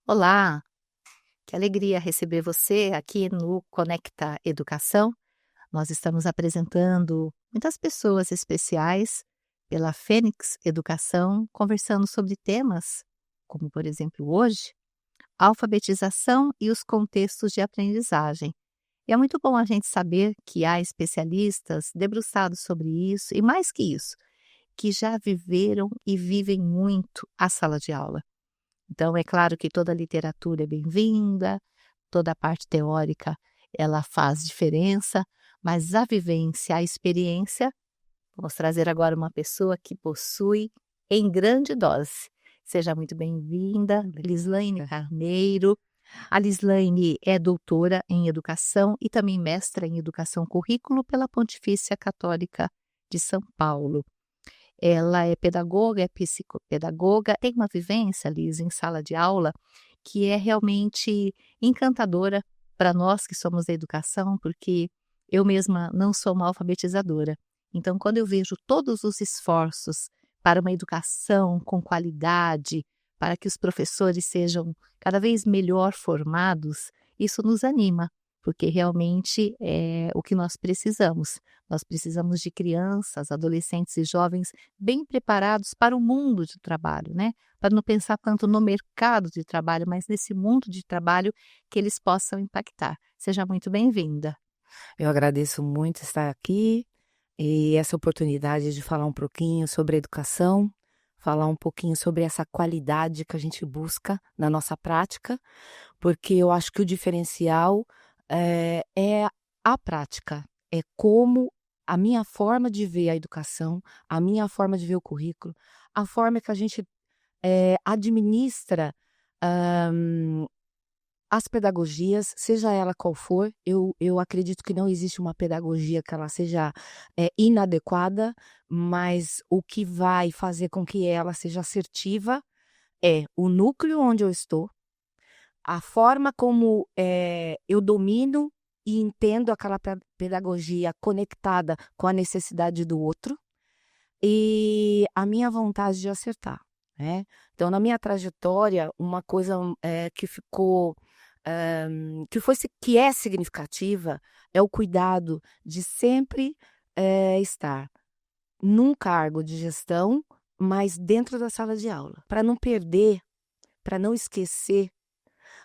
Olá, que alegria receber você aqui no Conecta Educação. Nós estamos apresentando muitas pessoas especiais pela Fênix Educação, conversando sobre temas como, por exemplo, hoje, alfabetização e os contextos de aprendizagem. E é muito bom a gente saber que há especialistas debruçados sobre isso e, mais que isso, que já viveram e vivem muito a sala de aula. Então, é claro que toda a literatura é bem-vinda, toda a parte teórica ela faz diferença, mas a vivência, a experiência, vamos trazer agora uma pessoa que possui em grande dose. Seja muito bem-vinda, Lislaine Carneiro. A Lislaine é doutora em educação e também mestra em educação currículo pela Pontifícia Católica de São Paulo. Ela é pedagoga, é psicopedagoga, tem uma vivência, Liz, em sala de aula que é realmente encantadora para nós que somos da educação, porque eu mesma não sou uma alfabetizadora. Então, quando eu vejo todos os esforços para uma educação com qualidade, para que os professores sejam cada vez melhor formados, isso nos anima, porque realmente é o que nós precisamos. Nós precisamos de crianças, adolescentes e jovens bem preparados para o mundo de trabalho, né? Para não pensar tanto no mercado de trabalho, mas nesse mundo de trabalho que eles possam impactar. Seja muito bem-vinda. Eu agradeço muito estar aqui e essa oportunidade de falar um pouquinho sobre educação, falar um pouquinho sobre essa qualidade que a gente busca na nossa prática, porque eu acho que o diferencial é a prática, é como a minha forma de ver a educação, a minha forma de ver o currículo, a forma que a gente administra as pedagogias, seja ela qual for, eu acredito que não existe uma pedagogia que ela seja, inadequada, mas o que vai fazer com que ela seja assertiva é o núcleo onde eu estou, a forma como, eu domino e entendo aquela pedagogia conectada com a necessidade do outro, e a minha vontade de acertar, né. Então na minha trajetória, uma coisa, que ficou, que é significativa, é o cuidado de sempre, estar num cargo de gestão, mas dentro da sala de aula, para não perder, para não esquecer,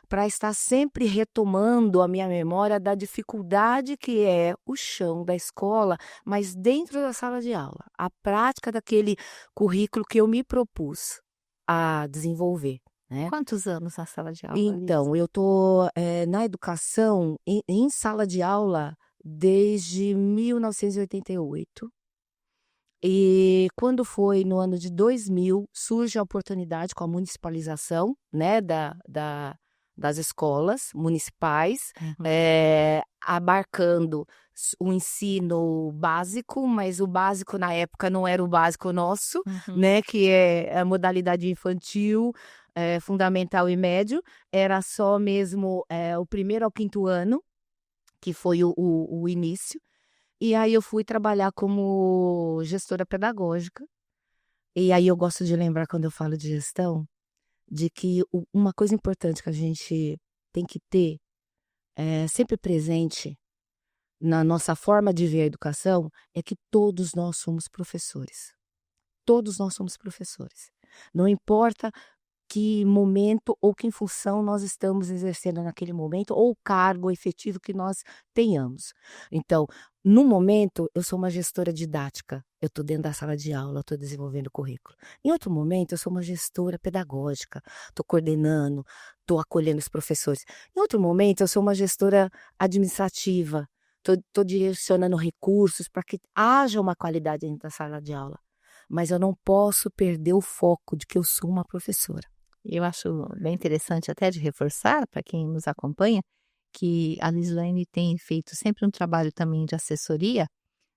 para estar sempre retomando a minha memória da dificuldade que é o chão da escola, mas dentro da sala de aula, a prática daquele currículo que eu me propus a desenvolver, né. Quantos anos na sala de aula, Liz? Então, eu tô, na educação, em sala de aula, desde 1988. E quando foi no ano de 2000, surge a oportunidade com a municipalização, né, das escolas municipais, Uhum. abarcando o ensino básico, mas o básico na época não era o básico nosso, Uhum. né, que é a modalidade infantil, fundamental e médio, era só mesmo, o primeiro ao quinto ano, que foi o início. E aí eu fui trabalhar como gestora pedagógica, e aí eu gosto de lembrar quando eu falo de gestão, de que uma coisa importante que a gente tem que ter, sempre presente na nossa forma de ver a educação, é que todos nós somos professores. Todos nós somos professores. Não importa que momento ou que função nós estamos exercendo naquele momento, ou o cargo efetivo que nós tenhamos. Então, no momento, eu sou uma gestora didática, eu estou dentro da sala de aula, estou desenvolvendo o currículo. Em outro momento, eu sou uma gestora pedagógica, estou coordenando, estou acolhendo os professores. Em outro momento, eu sou uma gestora administrativa, estou direcionando recursos para que haja uma qualidade dentro da sala de aula. Mas eu não posso perder o foco de que eu sou uma professora. Eu acho bem interessante até de reforçar para quem nos acompanha que a Lislaine tem feito sempre um trabalho também de assessoria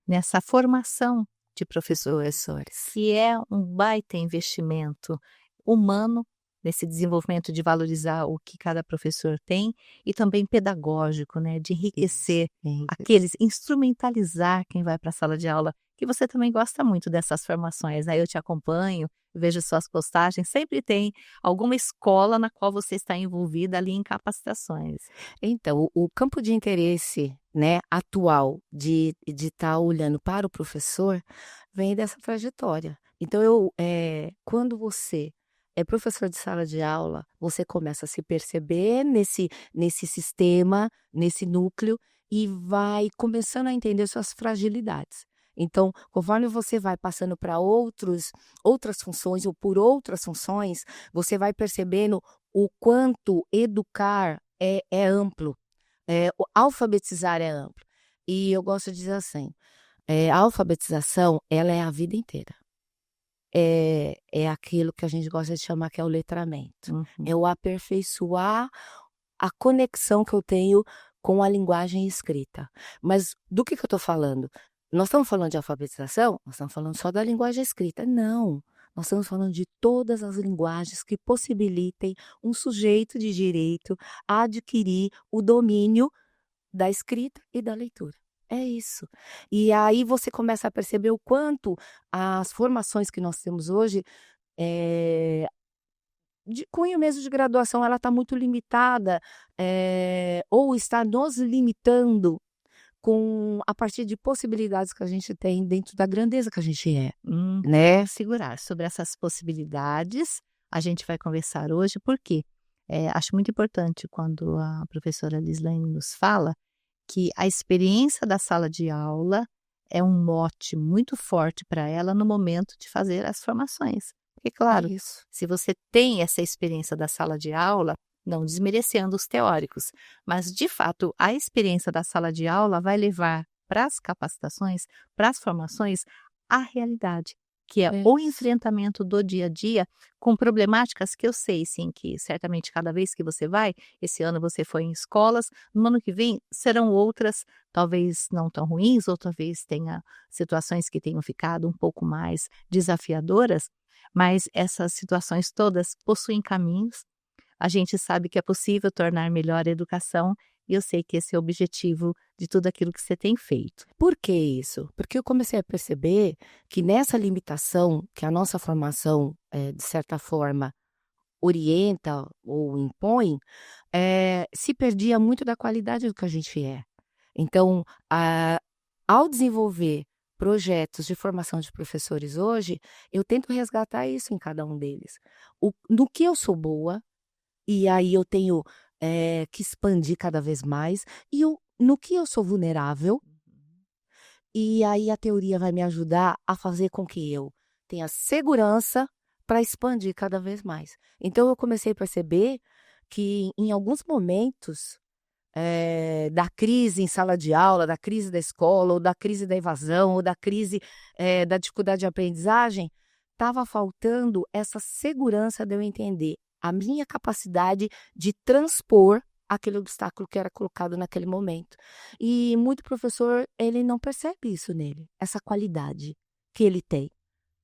nessa formação de professores, Professores. que é um baita investimento humano nesse desenvolvimento de valorizar o que cada professor tem e também pedagógico, né, de enriquecer aqueles, instrumentalizar quem vai para a sala de aula, que você também gosta muito dessas formações, né? Eu te acompanho, vejo suas postagens, sempre tem alguma escola na qual você está envolvida ali em capacitações. Então, o campo de interesse, né, atual de estar olhando para o professor, vem dessa trajetória. Então quando você é professor de sala de aula, você começa a se perceber nesse sistema, nesse núcleo, e vai começando a entender suas fragilidades. Então, conforme você vai passando para outras funções ou por outras funções, você vai percebendo o quanto educar é amplo, o alfabetizar é amplo. E eu gosto de dizer assim, a alfabetização, ela é a vida inteira. É aquilo que a gente gosta de chamar que é o letramento. Uhum. É o aperfeiçoar a conexão que eu tenho com a linguagem escrita. Mas do que eu estou falando? Nós estamos falando de alfabetização? Nós estamos falando só da linguagem escrita. Não, nós estamos falando de todas as linguagens que possibilitem um sujeito de direito a adquirir o domínio da escrita e da leitura. É isso. E aí você começa a perceber o quanto as formações que nós temos hoje, eh, de cunho mesmo de graduação, ela está muito limitada, ou está nos limitando a partir de possibilidades que a gente tem dentro da grandeza que a gente é, né. Vamos segurar sobre essas possibilidades. A gente vai conversar hoje, porque acho muito importante quando a professora Lislaine nos fala que a experiência da sala de aula é um mote muito forte para ela no momento de fazer as formações. Porque, É claro, isso. se você tem essa experiência da sala de aula, não desmerecendo os teóricos, mas de fato a experiência da sala de aula vai levar para as capacitações, para as formações, a realidade, que é É o isso. enfrentamento do dia a dia com problemáticas que eu sei, sim, que certamente cada vez que você vai, esse ano você foi em escolas, no ano que vem serão outras, talvez não tão ruins, ou talvez tenha situações que tenham ficado um pouco mais desafiadoras, mas essas situações todas possuem caminhos. A gente sabe que é possível tornar melhor a educação e eu sei que esse é o objetivo de tudo aquilo que você tem feito. Por que isso? Porque eu comecei a perceber que nessa limitação que a nossa formação, de certa forma, orienta ou impõe, se perdia muito da qualidade do que a gente é. Então, ao desenvolver projetos de formação de professores hoje, eu tento resgatar isso em cada um deles. No que eu sou boa, e aí eu tenho, que expandir cada vez mais, no que eu sou vulnerável, e aí a teoria vai me ajudar a fazer com que eu tenha segurança para expandir cada vez mais. Então eu comecei a perceber que em alguns momentos, da crise em sala de aula, da crise da escola, ou da crise da evasão, ou da crise, da dificuldade de aprendizagem, estava faltando essa segurança de eu entender a minha capacidade de transpor aquele obstáculo que era colocado naquele momento. E muito professor, ele não percebe isso nele, essa qualidade que ele tem,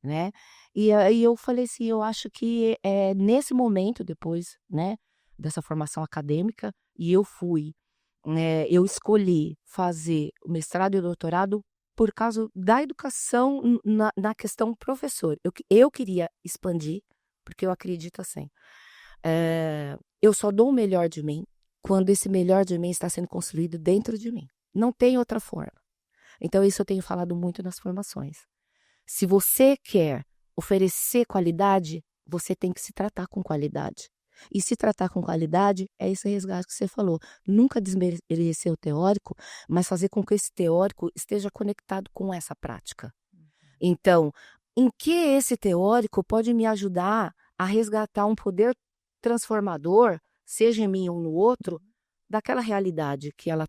né. E aí eu falei assim, eu acho que, nesse momento depois, né, dessa formação acadêmica, e eu escolhi fazer o mestrado e o doutorado por causa da educação na questão professor. Eu queria expandir, porque eu acredito assim, eu só dou o melhor de mim quando esse melhor de mim está sendo construído dentro de mim. Não tem outra forma. Então isso eu tenho falado muito nas formações. Se você quer oferecer qualidade, você tem que se tratar com qualidade. E se tratar com qualidade é esse resgate que você falou. Nunca desmerecer o teórico, mas fazer com que esse teórico esteja conectado com essa prática. Então, em que esse teórico pode me ajudar a resgatar um poder transformador, seja em mim ou no outro, daquela realidade que ela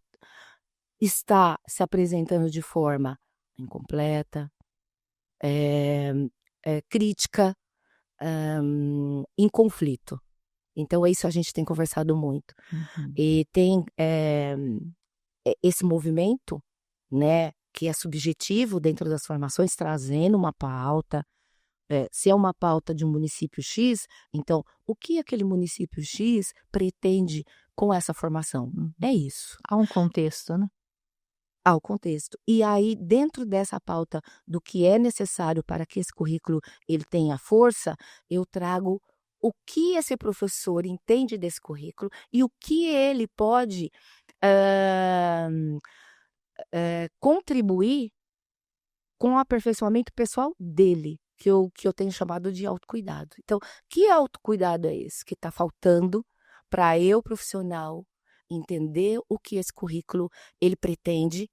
está se apresentando de forma incompleta, crítica, em conflito. Então é isso, a gente tem conversado muito. Uhum. E tem, esse movimento, né, que é subjetivo dentro das formações, trazendo uma pauta, se é uma pauta de um município X, então o que aquele município X pretende com essa formação? Uhum. É isso. Há um contexto, né? ao contexto. E aí, dentro dessa pauta do que é necessário para que esse currículo ele tenha força, eu trago o que esse professor entende desse currículo e o que ele pode hã, contribuir com o aperfeiçoamento pessoal dele, que eu tenho chamado de autocuidado. Então, que autocuidado é esse que está faltando para eu, profissional, entender o que esse currículo ele pretende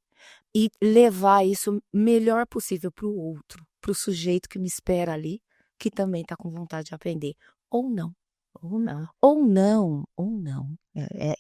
e levar isso melhor possível para o outro, para o sujeito que me espera ali, que também está com vontade de aprender, ou não, Ou não. ou não, ou não.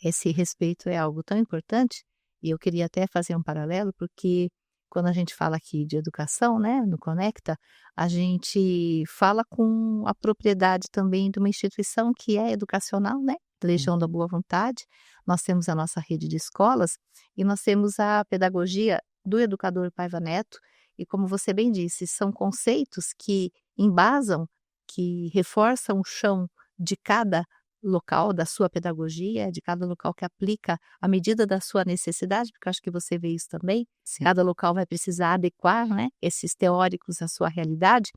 Esse respeito é algo tão importante, e eu queria até fazer um paralelo, porque quando a gente fala aqui de educação, né, no Conecta, a gente fala com a propriedade também de uma instituição que é educacional, né, Hum. Legião da Boa Vontade. Nós temos a nossa rede de escolas e nós temos a pedagogia do educador Paiva Neto, e como você bem disse, são conceitos que embasam, que reforçam o chão de cada local da sua pedagogia, de cada local que aplica à medida da sua necessidade, porque eu acho que você vê isso também. Sim. Cada local vai precisar adequar, né, esses teóricos à sua realidade.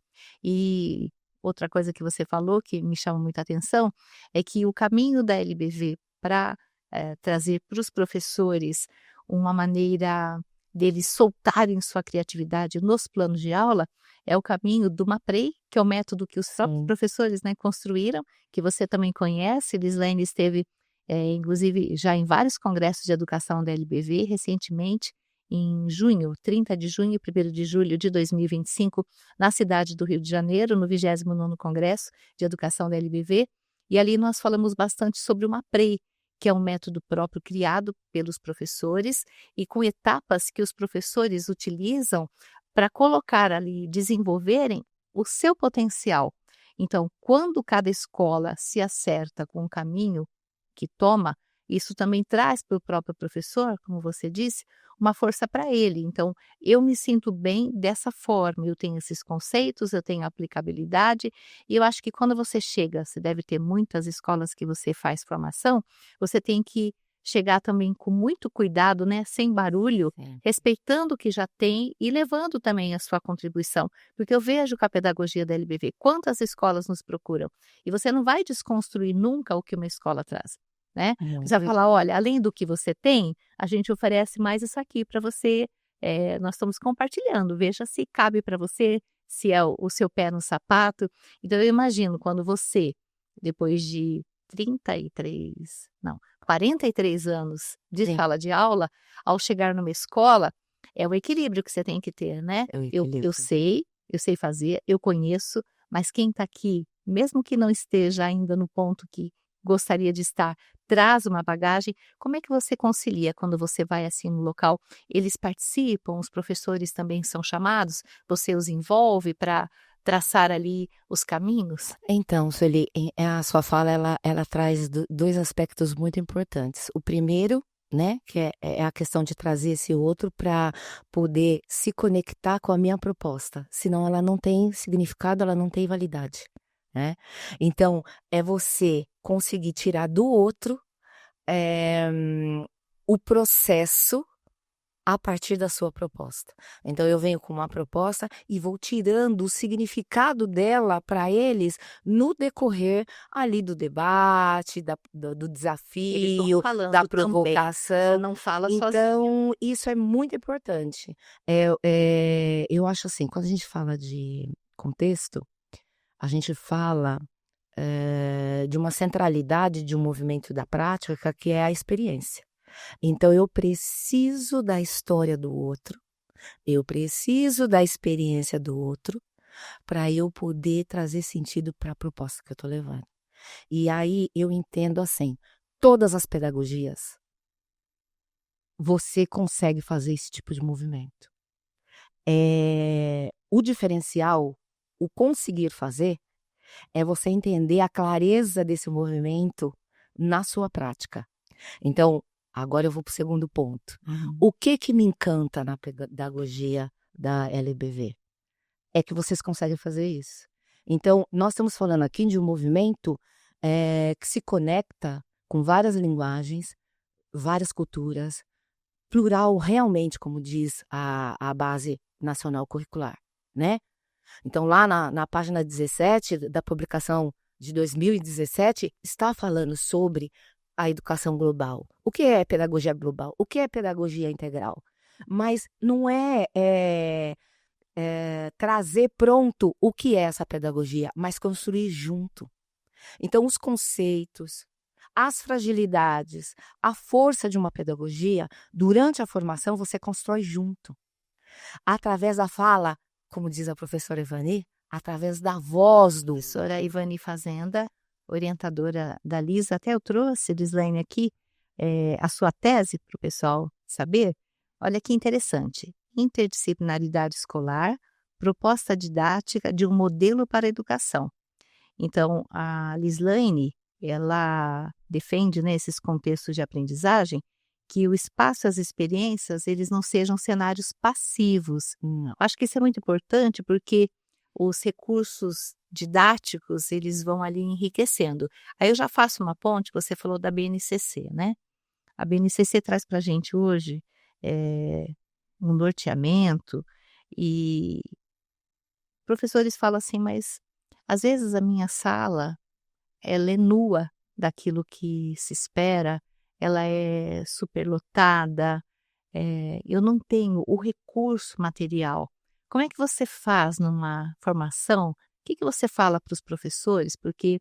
E outra coisa que você falou que me chama muita atenção é que o caminho da LBV para trazer para os professores uma maneira deles soltarem sua criatividade nos planos de aula é o caminho do MAPREI, que é o método que os próprios Sim. professores, né, construíram, que você também conhece. Lislane esteve, inclusive, já em vários congressos de educação da LBV, recentemente, em junho, 30 de junho e 1º de julho de 2025, na cidade do Rio de Janeiro, no 29º Congresso de Educação da LBV, e ali nós falamos bastante sobre o MAPREI, que é um método próprio criado pelos professores e com etapas que os professores utilizam para colocar ali, desenvolverem o seu potencial. Então, quando cada escola se acerta com o caminho que toma, isso também traz para o próprio professor, como você disse, uma força para ele. Então, eu me sinto bem dessa forma, eu tenho esses conceitos, eu tenho aplicabilidade, e eu acho que quando você chega, você deve ter muitas escolas que você faz formação, você tem que chegar também com muito cuidado, né, sem barulho, Sim. respeitando o que já tem e levando também a sua contribuição. Porque eu vejo com a pedagogia da LBV, quantas escolas nos procuram, e você não vai desconstruir nunca o que uma escola traz, né. Não. Você vai falar: "Olha, além do que você tem, a gente oferece mais isso aqui para você, nós estamos compartilhando, veja se cabe para você, se é o seu pé no sapato". Então eu imagino quando você, depois de 33, não, 43 anos de Sim, sala de aula, ao chegar numa escola, é o equilíbrio que você tem que ter, né. é o Eu equilíbrio. sei fazer, eu conheço, mas quem está aqui, mesmo que não esteja ainda no ponto que gostaria de estar, traz uma bagagem. Como é que você concilia quando você vai, assim, no local? Eles participam, os professores também são chamados? Você os envolve para traçar ali os caminhos? Então, Sueli, a sua fala ela traz 2 aspectos muito importantes. O primeiro, né, que é a questão de trazer esse outro para poder se conectar com a minha proposta, senão ela não tem significado, ela não tem validade, né. Então, é você conseguir tirar do outro, eh, o processo a partir da sua proposta. Então eu venho com uma proposta e vou tirando o significado dela para eles no decorrer ali do debate, do Eles vão desafio, da falando também, você provocação. não fala sozinha. Então isso é muito importante. Eu acho assim, quando a gente fala de contexto, a gente fala, de uma centralidade de um movimento da prática que é a experiência. Então eu preciso da história do outro, eu preciso da experiência do outro, para eu poder trazer sentido para a proposta que eu estou levando. E aí eu entendo assim, todas as pedagogias, você consegue fazer esse tipo de movimento. O diferencial, o conseguir fazer, é você entender a clareza desse movimento na sua prática. Então, agora eu vou para o segundo ponto. Uhum. O que me encanta na pedagogia da LBV? É que vocês conseguem fazer isso. Então, nós estamos falando aqui de um movimento, que se conecta com várias linguagens, várias culturas, plural realmente, como diz a Base Nacional Curricular, né? Então, lá na página 17 da publicação de 2017, está falando sobre a educação global. O que é pedagogia global? O que é pedagogia integral? Mas não trazer pronto o que é essa pedagogia, mas construir junto. Então, os conceitos, as fragilidades, a força de uma pedagogia, durante a formação, você constrói junto. Através da fala, como diz a professora Ivani, através da voz do... Professora Ivani Fazenda, orientadora da Lisa, até eu trouxe, Lislaine, aqui, a sua tese para o pessoal saber. Olha que interessante. Interdisciplinaridade escolar, proposta didática de um modelo para a educação. Então, a Lislaine, ela defende, né, esses contextos de aprendizagem, que o espaço e as experiências, eles não sejam cenários passivos. Acho que isso é muito importante porque os recursos didáticos, eles vão ali enriquecendo. Aí eu já faço uma ponte, você falou da BNCC, né? A BNCC traz para a gente hoje um norteamento e professores falam assim, mas às vezes a minha sala, ela é nua daquilo que se espera, ela é superlotada, eu não tenho o recurso material. Como é que você faz numa formação? O que que você fala para os professores? Porque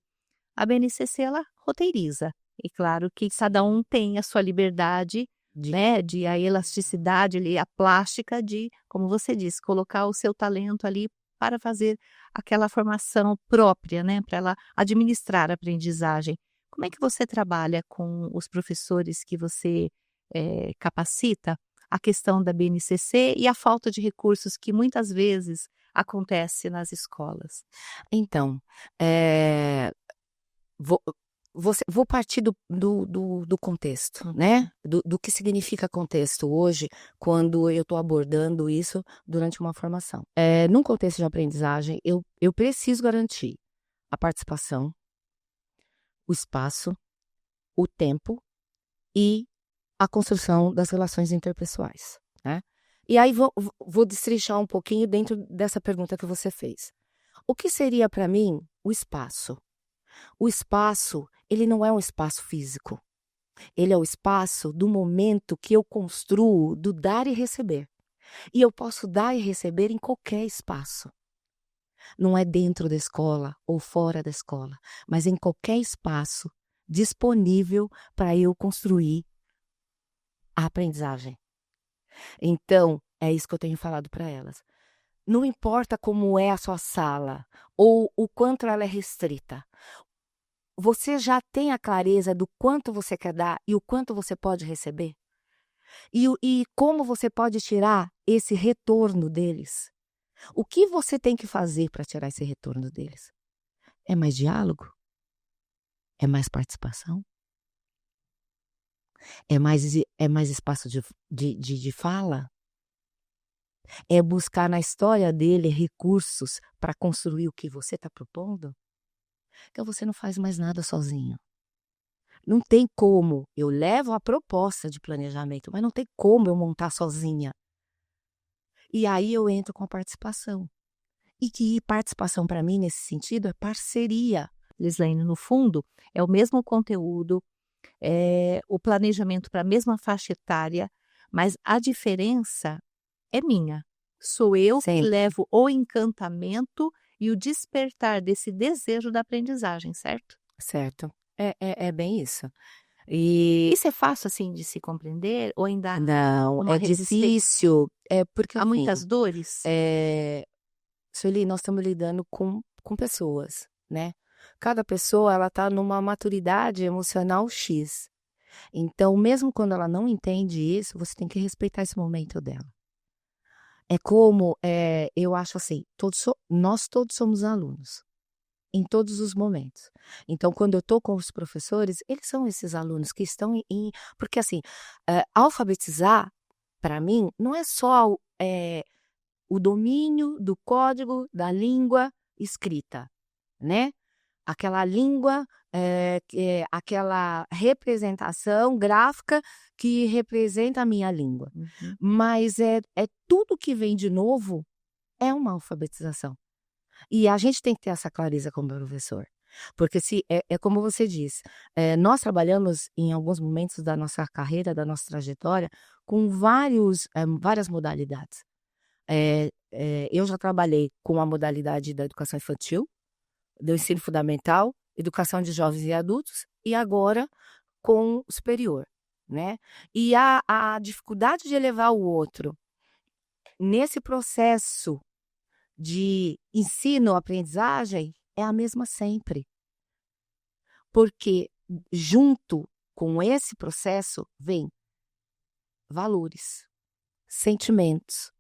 a BNCC, ela roteiriza. E claro que cada um tem a sua liberdade, né, de a elasticidade ali, a plástica de, como você disse, colocar o seu talento ali para fazer aquela formação própria, né, para ela administrar a aprendizagem. Como é que você trabalha com os professores que você capacita a questão da BNCC e a falta de recursos que muitas vezes acontece nas escolas? Então, vou partir do contexto, né? Do que significa contexto hoje, quando eu estou abordando isso durante uma formação. Num contexto de aprendizagem, eu preciso garantir a participação, o espaço, o tempo e a construção das relações interpessoais, né? E aí vou destrinchar um pouquinho dentro dessa pergunta que você fez. O que seria para mim o espaço? O espaço, ele não é um espaço físico. Ele é o espaço do momento que eu construo do dar e receber. E eu posso dar e receber em qualquer espaço. Não é dentro da escola ou fora da escola, mas em qualquer espaço disponível para eu construir a aprendizagem. Então, é isso que eu tenho falado para elas. Não importa como é a sua sala ou o quanto ela é restrita. Você já tem a clareza do quanto você quer dar e o quanto você pode receber? E como você pode tirar esse retorno deles? O que você tem que fazer para tirar esse retorno deles? É mais diálogo? É mais participação? É mais espaço de fala? É buscar na história dele recursos para construir o que você está propondo? Então você não faz mais nada sozinho. Não tem como. Eu levo a proposta de planejamento, mas não tem como eu montar sozinha. E aí eu entro com a participação. E que participação para mim nesse sentido é parceria. Lislaine, no fundo, é o mesmo conteúdo, o planejamento para a mesma faixa etária, mas a diferença é minha. Sou eu que Sempre. levo o encantamento e o despertar desse desejo da aprendizagem, certo? Certo. É bem isso. E Isso é fácil, assim, de se compreender ou ainda não, uma é resistência? difícil. É porque Há assim, muitas dores? Sueli, nós estamos lidando com pessoas, né? Cada pessoa ela está numa maturidade emocional X. Então, mesmo quando ela não entende isso, você tem que respeitar esse momento dela. É como, eu acho assim, nós todos somos alunos, em todos os momentos. Então, quando eu estou com os professores, eles são esses alunos que estão porque assim, alfabetizar, para mim, não é só o domínio do código da língua escrita, né? Aquela língua que é aquela representação gráfica que representa a minha língua. Mas é tudo que vem de novo é uma alfabetização. E a gente tem que ter essa clareza como professor. Porque se é como você disse, nós trabalhamos em alguns momentos da nossa carreira, da nossa trajetória, com várias modalidades. Eu já trabalhei com a modalidade da educação infantil, do ensino fundamental, educação de jovens e adultos, e agora com o superior, né? E a dificuldade de elevar o outro nesse processo de ensino-aprendizagem é a mesma sempre. Porque junto com esse processo vem valores, sentimentos.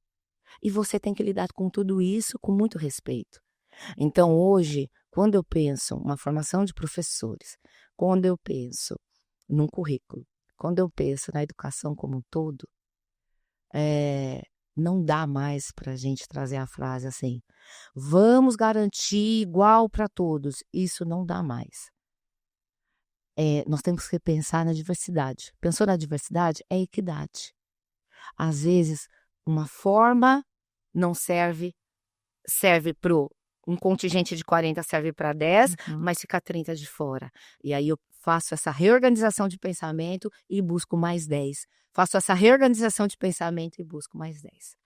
E você tem que lidar com tudo isso com muito respeito. Então, hoje, quando eu penso uma formação de professores, quando eu penso num currículo, quando eu penso na educação como um todo, não dá mais para a gente trazer a frase assim, vamos garantir igual para todos. Isso não dá mais. Nós temos que pensar na diversidade. Pensou na diversidade? É equidade. Às vezes, uma forma não serve para um contingente de 40 serve para 10, mas fica 30 de fora. E aí eu faço essa reorganização de pensamento e busco mais 10. Faço essa reorganização de pensamento e busco mais 10.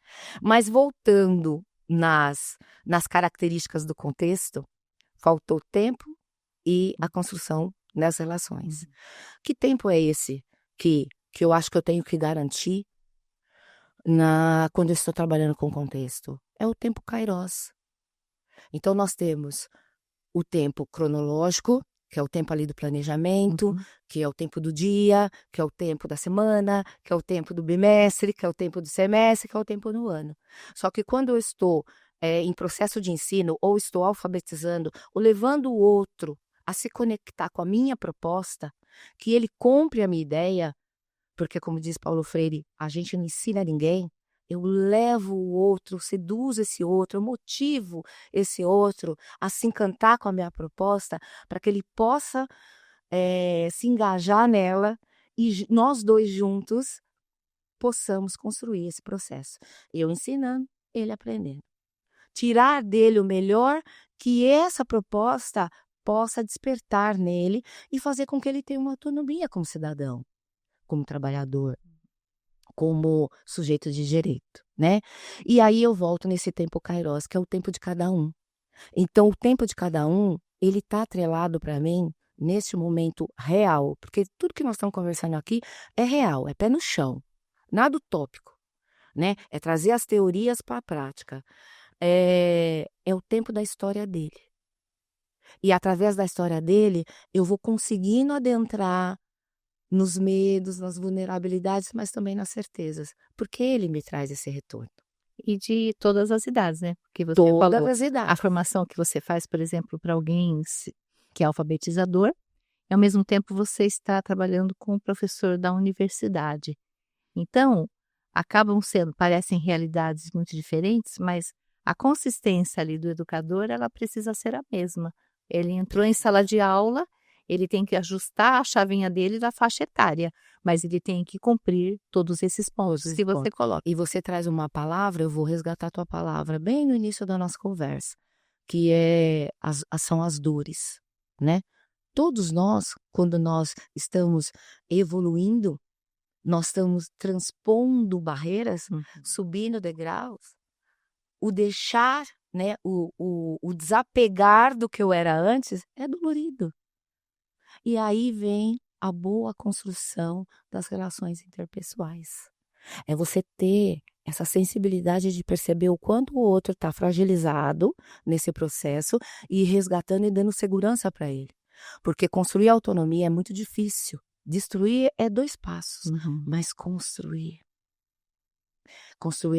Mas voltando nas características do contexto, faltou tempo e a construção das relações. Que tempo é esse que eu acho que eu tenho que garantir quando eu estou trabalhando com contexto? É o tempo kairos. Então, nós temos o tempo cronológico, que é o tempo ali do planejamento, que é o tempo do dia, que é o tempo da semana, que é o tempo do bimestre, que é o tempo do semestre, que é o tempo do ano. Só que quando eu estou em processo de ensino, ou estou alfabetizando, ou levando o outro a se conectar com a minha proposta, que ele compre a minha ideia, porque, como diz Paulo Freire, a gente não ensina ninguém. Eu levo o outro, seduzo esse outro, eu motivo esse outro a se encantar com a minha proposta para que ele possa se engajar nela e nós dois juntos possamos construir esse processo. Eu ensinando, ele aprendendo. Tirar dele o melhor que essa proposta possa despertar nele e fazer com que ele tenha uma autonomia como cidadão, como trabalhador, como sujeito de direito, né? E aí eu volto nesse tempo kairos, que é o tempo de cada um. Então, o tempo de cada um, ele está atrelado para mim neste momento real, porque tudo que nós estamos conversando aqui é real, é pé no chão, nada utópico, né? É trazer as teorias para a prática. É o tempo da história dele. E através da história dele, eu vou conseguindo adentrar nos medos, nas vulnerabilidades, mas também nas certezas, porque ele me traz esse retorno. E de todas as idades, né? Porque você Todas falou, as idades. a formação que você faz, por exemplo, para alguém que é alfabetizador, e ao mesmo tempo você está trabalhando com um professor da universidade. Então, parecem realidades muito diferentes, mas a consistência ali do educador, ela precisa ser a mesma. Ele entrou em sala de aula, ele tem que ajustar a chavinha dele da faixa etária, mas ele tem que cumprir todos esses pontos que você coloca. E você traz uma palavra, eu vou resgatar a tua palavra bem no início da nossa conversa, que são as dores, né? Todos nós, quando nós estamos evoluindo, nós estamos transpondo barreiras, subindo degraus, o deixar, né, o desapegar do que eu era antes é dolorido. E aí vem a boa construção das relações interpessoais. É você ter essa sensibilidade de perceber o quanto o outro está fragilizado nesse processo e resgatando e dando segurança para ele. Porque construir autonomia é muito difícil. Destruir é 2 passos, mas construir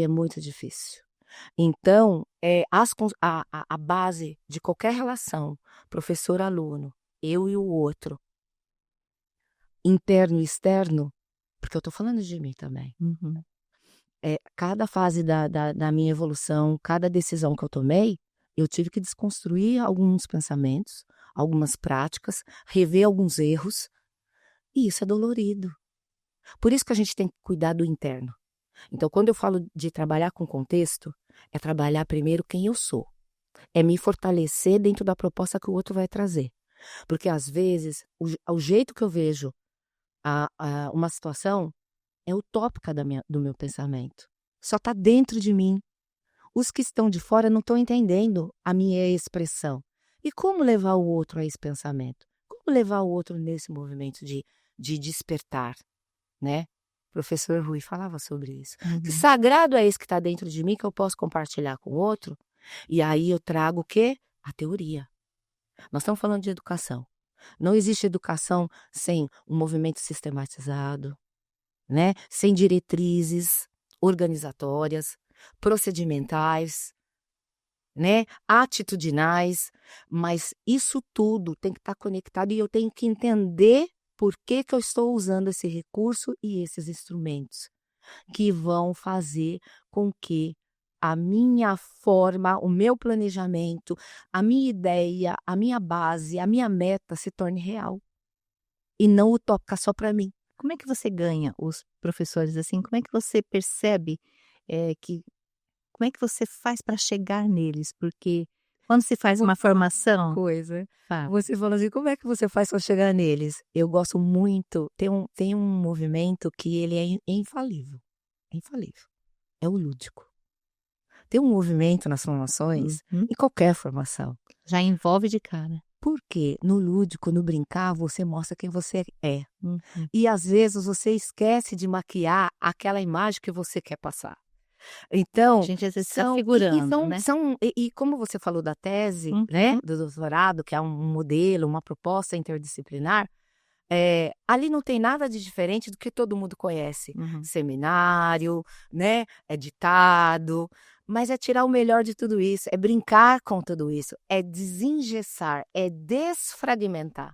é muito difícil. Então, a base de qualquer relação, professor-aluno, eu e o outro, interno e externo, porque eu estou falando de mim também. Cada fase da minha evolução, cada decisão que eu tomei, eu tive que desconstruir alguns pensamentos, algumas práticas, rever alguns erros, e isso é dolorido. Por isso que a gente tem que cuidar do interno. Então, quando eu falo de trabalhar com contexto, é trabalhar primeiro quem eu sou. É me fortalecer dentro da proposta que o outro vai trazer. Porque, às vezes, o jeito que eu vejo uma situação é utópica do meu pensamento. Só está dentro de mim. Os que estão de fora não estão entendendo a minha expressão. E como levar o outro a esse pensamento? Como levar o outro nesse movimento de despertar, né? O professor Rui falava sobre isso. Que sagrado é esse que está dentro de mim que eu posso compartilhar com o outro? E aí eu trago o quê? A teoria. Nós estamos falando de educação. Não existe educação sem um movimento sistematizado, né? Sem diretrizes organizatórias, procedimentais, né? Atitudinais, mas isso tudo tem que estar conectado e eu tenho que entender por que eu estou usando esse recurso e esses instrumentos que vão fazer com que a minha forma, o meu planejamento, a minha ideia, a minha base, a minha meta se torne real e não utópica só para mim. Como é que você ganha os professores, assim? Como é que você percebe, que como é que você faz para chegar neles? Porque quando se faz uma formação Coisa. fala. Você falou assim, como é que você faz para chegar neles? Eu gosto muito, tem um movimento que ele é infalível, é infalível, é o lúdico. Tem um movimento nas formações, Uhum. em qualquer formação, Já envolve de cara. porque no lúdico, no brincar, você mostra quem você é. Uhum. E às vezes você esquece de maquiar aquela imagem que você quer passar. A Então, gente às vezes fica são figurando, né? como você falou da tese, Uhum. né, do doutorado, que é um modelo, uma proposta interdisciplinar, ali não tem nada de diferente do que todo mundo conhece. Uhum. Seminário, né, é ditado, mas é tirar o melhor de tudo isso, é brincar com tudo isso, é desengessar, é desfragmentar.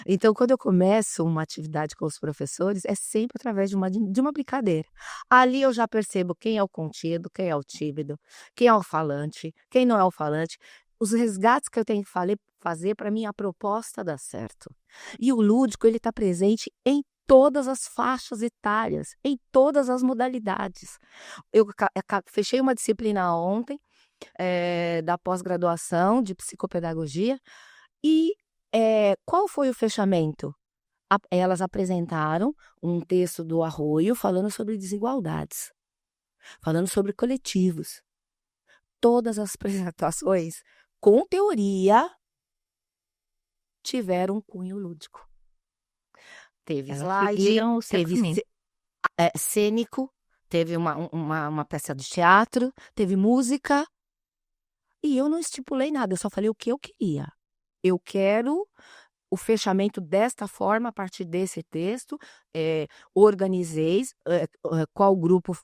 Então, quando eu começo uma atividade com os professores, é sempre através de uma brincadeira. Ali eu já percebo quem é o contido, quem é o tímido, quem é o falante, quem não é o falante. Os resgates que eu tenho que fazer para minha proposta dar certo. E o lúdico, ele está presente em todas as faixas etárias, em todas as modalidades. Eu fechei uma disciplina ontem, da pós-graduação de psicopedagogia, e qual foi o fechamento? Elas apresentaram um texto do Arroio falando sobre desigualdades, falando sobre coletivos. Todas as apresentações com teoria tiveram um cunho lúdico. Teve Elas slide, seguiam o seu teve caminho. cênico, teve uma peça de teatro, teve música, e eu não estipulei nada, eu só falei o que eu queria. Eu quero o fechamento desta forma, a partir desse texto, organizei, qual grupo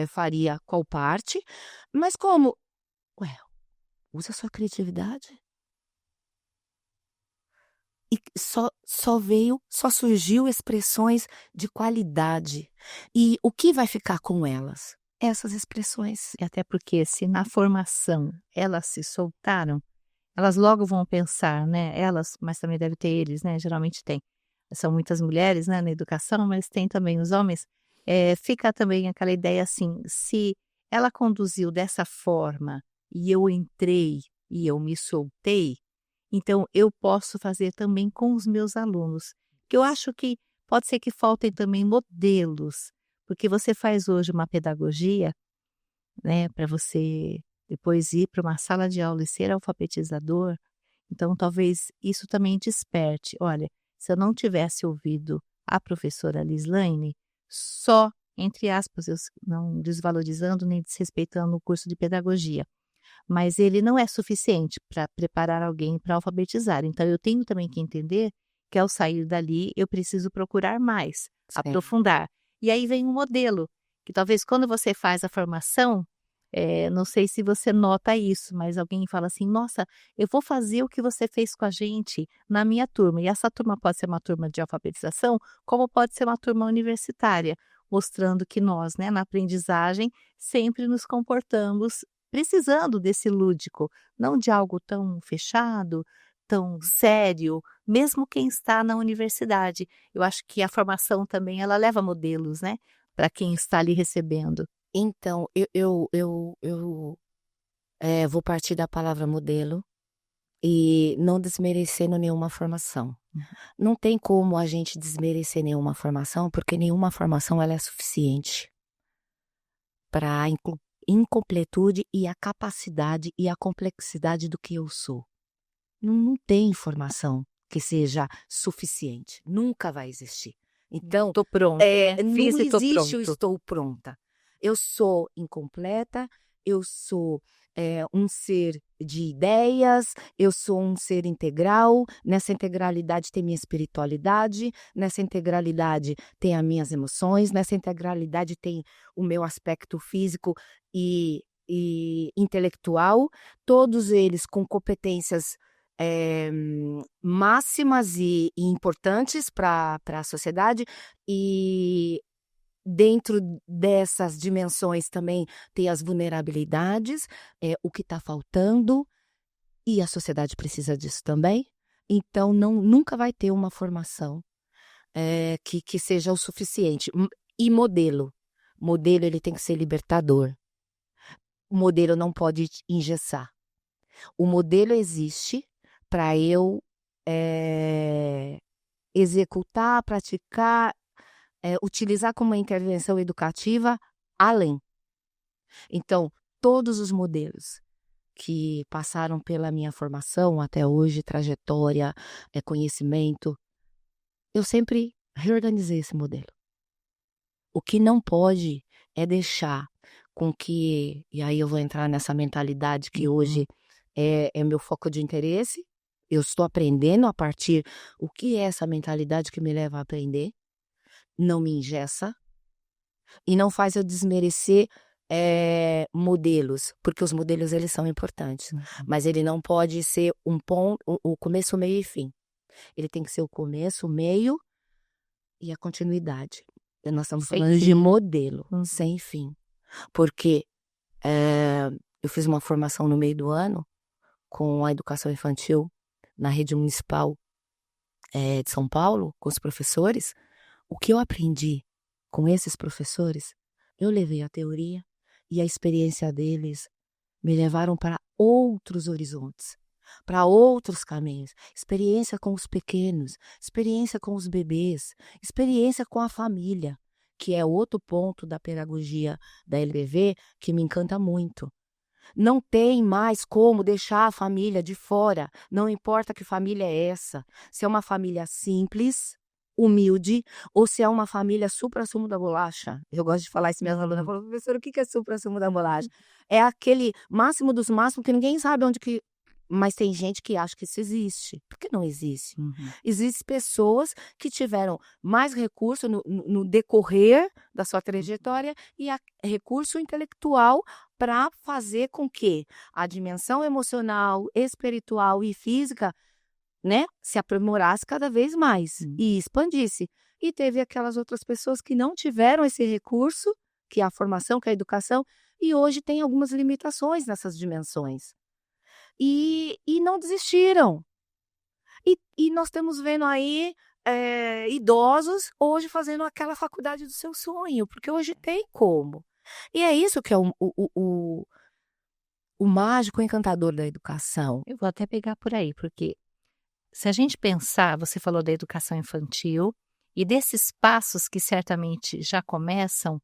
faria qual parte, mas como? Ué, usa a sua criatividade. E só surgiu expressões de qualidade. E o que vai ficar com elas? Essas expressões. E até porque se na formação elas se soltaram, elas logo vão pensar, né, elas, mas também deve ter eles, né, geralmente tem. São muitas mulheres, né, na educação, mas tem também os homens. Fica também aquela ideia assim, se ela conduziu dessa forma e eu entrei e eu me soltei, então eu posso fazer também com os meus alunos. Que eu acho que pode ser que faltem também modelos, porque você faz hoje uma pedagogia, né, para você depois ir para uma sala de aula e ser alfabetizador, então talvez isso também desperte. Olha, se eu não tivesse ouvido a professora Lislaine, só, entre aspas, não desvalorizando nem desrespeitando o curso de pedagogia, mas ele não é suficiente para preparar alguém para alfabetizar. Então eu tenho também que entender que ao sair dali eu preciso procurar mais, Sim. aprofundar. E aí vem um modelo, que talvez quando você faz a formação, não sei se você nota isso, mas alguém fala assim: "Nossa, eu vou fazer o que você fez com a gente na minha turma", e essa turma pode ser uma turma de alfabetização, como pode ser uma turma universitária, mostrando que nós, né, na aprendizagem, sempre nos comportamos precisando desse lúdico, não de algo tão fechado, tão sério, mesmo quem está na universidade. Eu acho que a formação também ela leva modelos, né, para quem está ali recebendo. Então, vou partir da palavra modelo e não desmerecendo nenhuma formação. Não tem como a gente desmerecer nenhuma formação, porque nenhuma formação ela é suficiente para a incompletude e a capacidade e a complexidade do que eu sou. Não tem informação que seja suficiente, nunca vai existir. Então, Tô pronto, né, não fiz e tô existe o pronto. estou pronta. Eu sou incompleta, eu sou, um ser de ideias, eu sou um ser integral, nessa integralidade tem minha espiritualidade, nessa integralidade tem as minhas emoções, nessa integralidade tem o meu aspecto físico e intelectual, todos eles com competências máximas e importantes para a sociedade, e dentro dessas dimensões também tem as vulnerabilidades, o que está faltando, e a sociedade precisa disso também. Então nunca vai ter uma formação que seja o suficiente. E modelo ele tem que ser libertador. O modelo não pode engessar. O modelo existe para eu executar, praticar, utilizar como uma intervenção educativa além. Então, todos os modelos que passaram pela minha formação até hoje, trajetória, conhecimento, eu sempre reorganizei esse modelo. O que não pode é deixar com que, e aí eu vou entrar nessa mentalidade que hoje é meu foco de interesse, eu estou aprendendo a partir, o que é essa mentalidade que me leva a aprender, não me engessa e não faz eu desmerecer modelos, porque os modelos eles são importantes, mas ele não pode ser um ponto, o começo, o meio e fim. Ele tem que ser o começo, o meio e a continuidade. Nós estamos Sem falando de fim. modelo, sem fim. Porque eu fiz uma formação no meio do ano com a educação infantil na rede municipal de São Paulo, com os professores. O que eu aprendi com esses professores, eu levei a teoria e a experiência deles me levaram para outros horizontes, para outros caminhos. Experiência com os pequenos, experiência com os bebês, experiência com a família, que é outro ponto da pedagogia da LBV que me encanta muito. Não tem mais como deixar a família de fora, não importa que família é essa, se é uma família simples, humilde, ou se é uma família supra-sumo da bolacha. Eu gosto de falar isso, minhas alunas falam, professora, o que é supra-sumo da bolacha? É aquele máximo dos máximos que ninguém sabe onde que... Mas tem gente que acha que isso existe. Por que não existe? Existem pessoas que tiveram mais recurso no decorrer da sua trajetória e recurso intelectual para fazer com que a dimensão emocional, espiritual e física, né, se aprimorasse cada vez mais e expandisse. E teve aquelas outras pessoas que não tiveram esse recurso, que é a formação, que é a educação, e hoje tem algumas limitações nessas dimensões. E não desistiram. E nós estamos vendo aí idosos hoje fazendo aquela faculdade do seu sonho, porque hoje tem como. E é isso que é o mágico encantador da educação. Eu vou até pegar por aí, porque se a gente pensar, você falou da educação infantil e desses passos que certamente já começam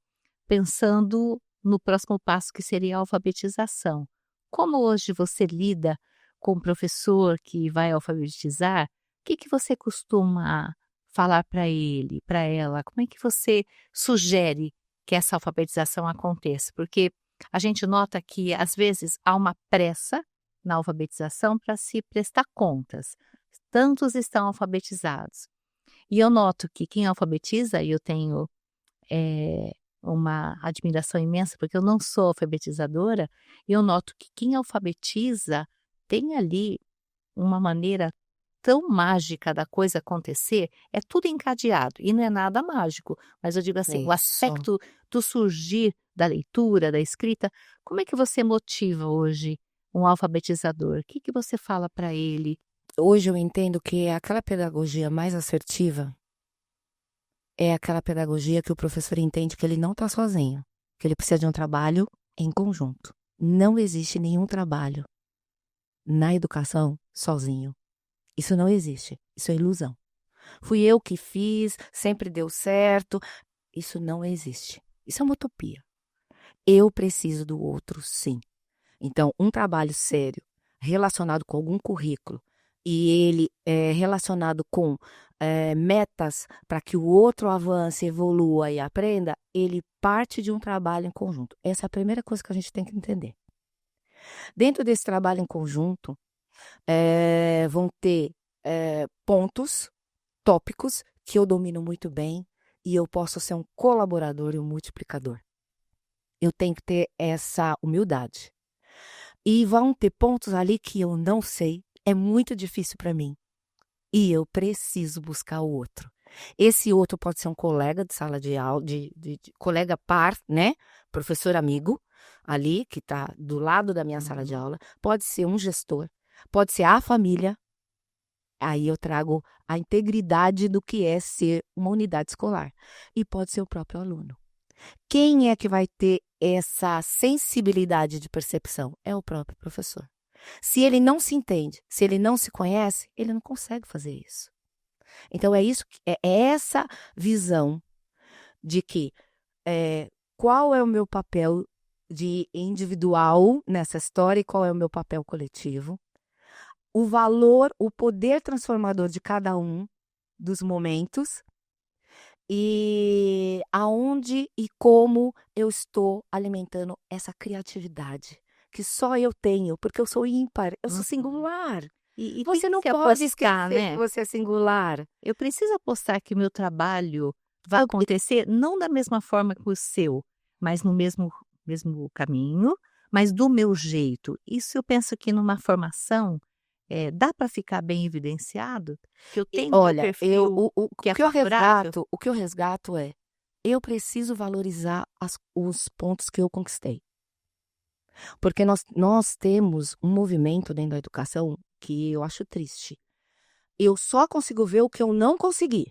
pensando no próximo passo que seria a alfabetização. Como hoje você lida com o professor que vai alfabetizar, o que você costuma falar para ele, para ela? Como é que você sugere que essa alfabetização aconteça? Porque a gente nota que, às vezes, há uma pressa na alfabetização para se prestar contas. Tantos estão alfabetizados. E eu noto que quem alfabetiza, e eu tenho uma admiração imensa, porque eu não sou alfabetizadora, e eu noto que quem alfabetiza tem ali uma maneira tão mágica da coisa acontecer, é tudo encadeado, e não é nada mágico, mas eu digo assim, o aspecto do surgir da leitura, da escrita, como é que você motiva hoje um alfabetizador? O que você fala para ele? Hoje eu entendo que aquela pedagogia mais assertiva é aquela pedagogia que o professor entende que ele não está sozinho, que ele precisa de um trabalho em conjunto. Não existe nenhum trabalho na educação sozinho. Isso não existe. Isso é ilusão. Fui eu que fiz, sempre deu certo. Isso não existe. Isso é uma utopia. Eu preciso do outro, sim. Então, um trabalho sério relacionado com algum currículo e ele é relacionado com metas para que o outro avance, evolua e aprenda, ele parte de um trabalho em conjunto. Essa é a primeira coisa que a gente tem que entender. Dentro desse trabalho em conjunto, vão ter pontos, tópicos que eu domino muito bem e eu posso ser um colaborador e um multiplicador. Eu tenho que ter essa humildade. E vão ter pontos ali que eu não sei, é muito difícil para mim. E eu preciso buscar o outro. Esse outro pode ser um colega de sala de aula, de colega par, né? Professor amigo, ali, que está do lado da minha sala de aula. Pode ser um gestor, pode ser a família. Aí eu trago a integridade do que é ser uma unidade escolar. E pode ser o próprio aluno. Quem é que vai ter essa sensibilidade de percepção? É o próprio professor. Se ele não se entende, se ele não se conhece, ele não consegue fazer isso. Então é essa visão de que qual é o meu papel de individual nessa história e qual é o meu papel coletivo. O valor, o poder transformador de cada um dos momentos e aonde e como eu estou alimentando essa criatividade que só eu tenho, porque eu sou ímpar, eu sou singular. E Você não tem que pode apostar, esquecer né? que você é singular. Eu preciso apostar que o meu trabalho vai acontecer não da mesma forma que o seu, mas no mesmo caminho, mas do meu jeito. Isso eu penso que numa formação, dá para ficar bem evidenciado que eu tenho meu Olha, perfil que é favorável. o que eu resgato é, eu preciso valorizar os pontos que eu conquistei. Porque nós temos um movimento dentro da educação que eu acho triste. Eu só consigo ver o que eu não consegui.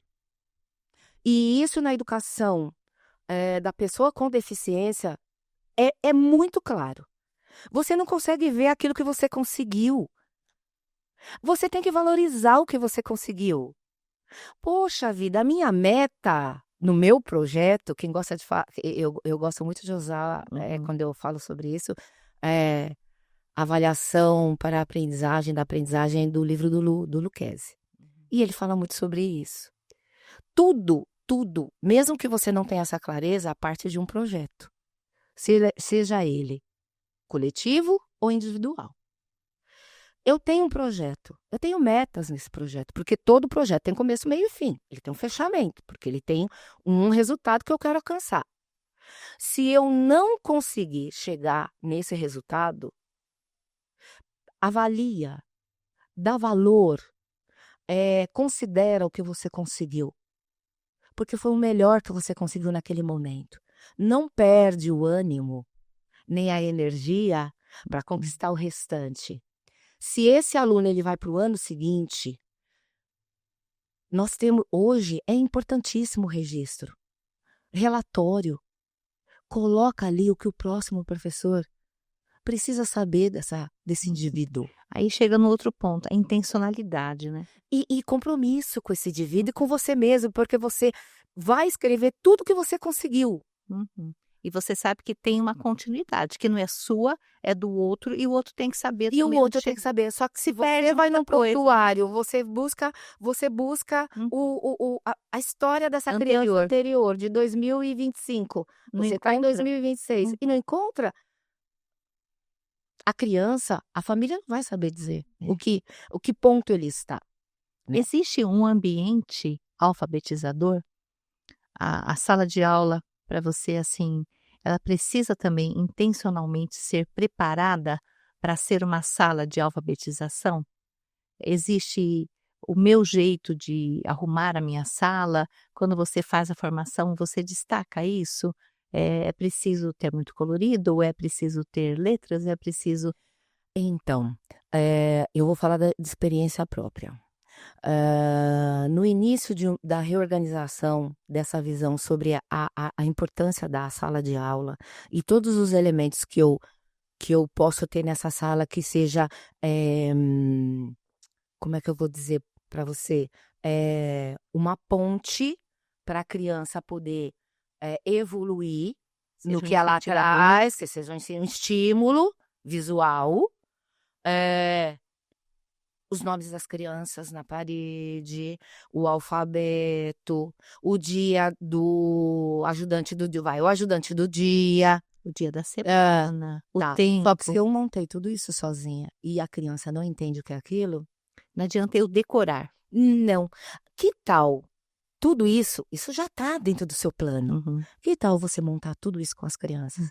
E isso na educação da pessoa com deficiência é muito claro. Você não consegue ver aquilo que você conseguiu. Você tem que valorizar o que você conseguiu. Poxa vida, a minha meta no meu projeto, quem gosta de falar, eu gosto muito de usar, quando eu falo sobre isso, avaliação para a aprendizagem, da aprendizagem do livro do Lucchesi. E ele fala muito sobre isso. Tudo, mesmo que você não tenha essa clareza, a parte de um projeto. Seja ele coletivo ou individual. Eu tenho um projeto, eu tenho metas nesse projeto, porque todo projeto tem começo, meio e fim. Ele tem um fechamento, porque ele tem um resultado que eu quero alcançar. Se eu não conseguir chegar nesse resultado, avalia, dá valor, considera o que você conseguiu, porque foi o melhor que você conseguiu naquele momento. Não perde o ânimo, nem a energia para conquistar o restante. Se esse aluno ele vai para o ano seguinte, nós temos hoje, é importantíssimo o registro, relatório, coloca ali o que o próximo professor precisa saber desse indivíduo. Aí chega no outro ponto, a intencionalidade, né? E compromisso com esse indivíduo e com você mesmo, porque você vai escrever tudo que você conseguiu. Uhum. E você sabe que tem uma continuidade, que não é sua, é do outro, e o outro tem que saber E o também outro onde tem que chega. saber. Só que se Perde você vai muita num coisa. prontuário, você busca a história dessa criança anterior, de 2025. Não Você está em encontra. 2026 e não encontra. A criança, a família não vai saber dizer o que ponto ele está. Né? Existe um ambiente alfabetizador? A sala de aula, para você, assim, ela precisa também intencionalmente ser preparada para ser uma sala de alfabetização? Existe o meu jeito de arrumar a minha sala? Quando você faz a formação, você destaca isso? É preciso ter muito colorido? Ou é preciso ter letras? É preciso... Então, Eu vou falar de experiência própria. No início da reorganização dessa visão sobre a importância da sala de aula e todos os elementos que eu posso ter nessa sala que seja, como é que eu vou dizer para você? Uma ponte para a criança poder evoluir no Seja um que ela incentivador. traz, que seja um estímulo visual, os nomes das crianças na parede, o alfabeto, o dia do ajudante do dia, o ajudante do dia. O dia da semana, o Tá. tempo. Só que se eu montei tudo isso sozinha e a criança não entende o que é aquilo, Não adianta eu decorar. não. Que tal tudo isso já tá dentro do seu plano. Uhum. Que tal você montar tudo isso com as crianças?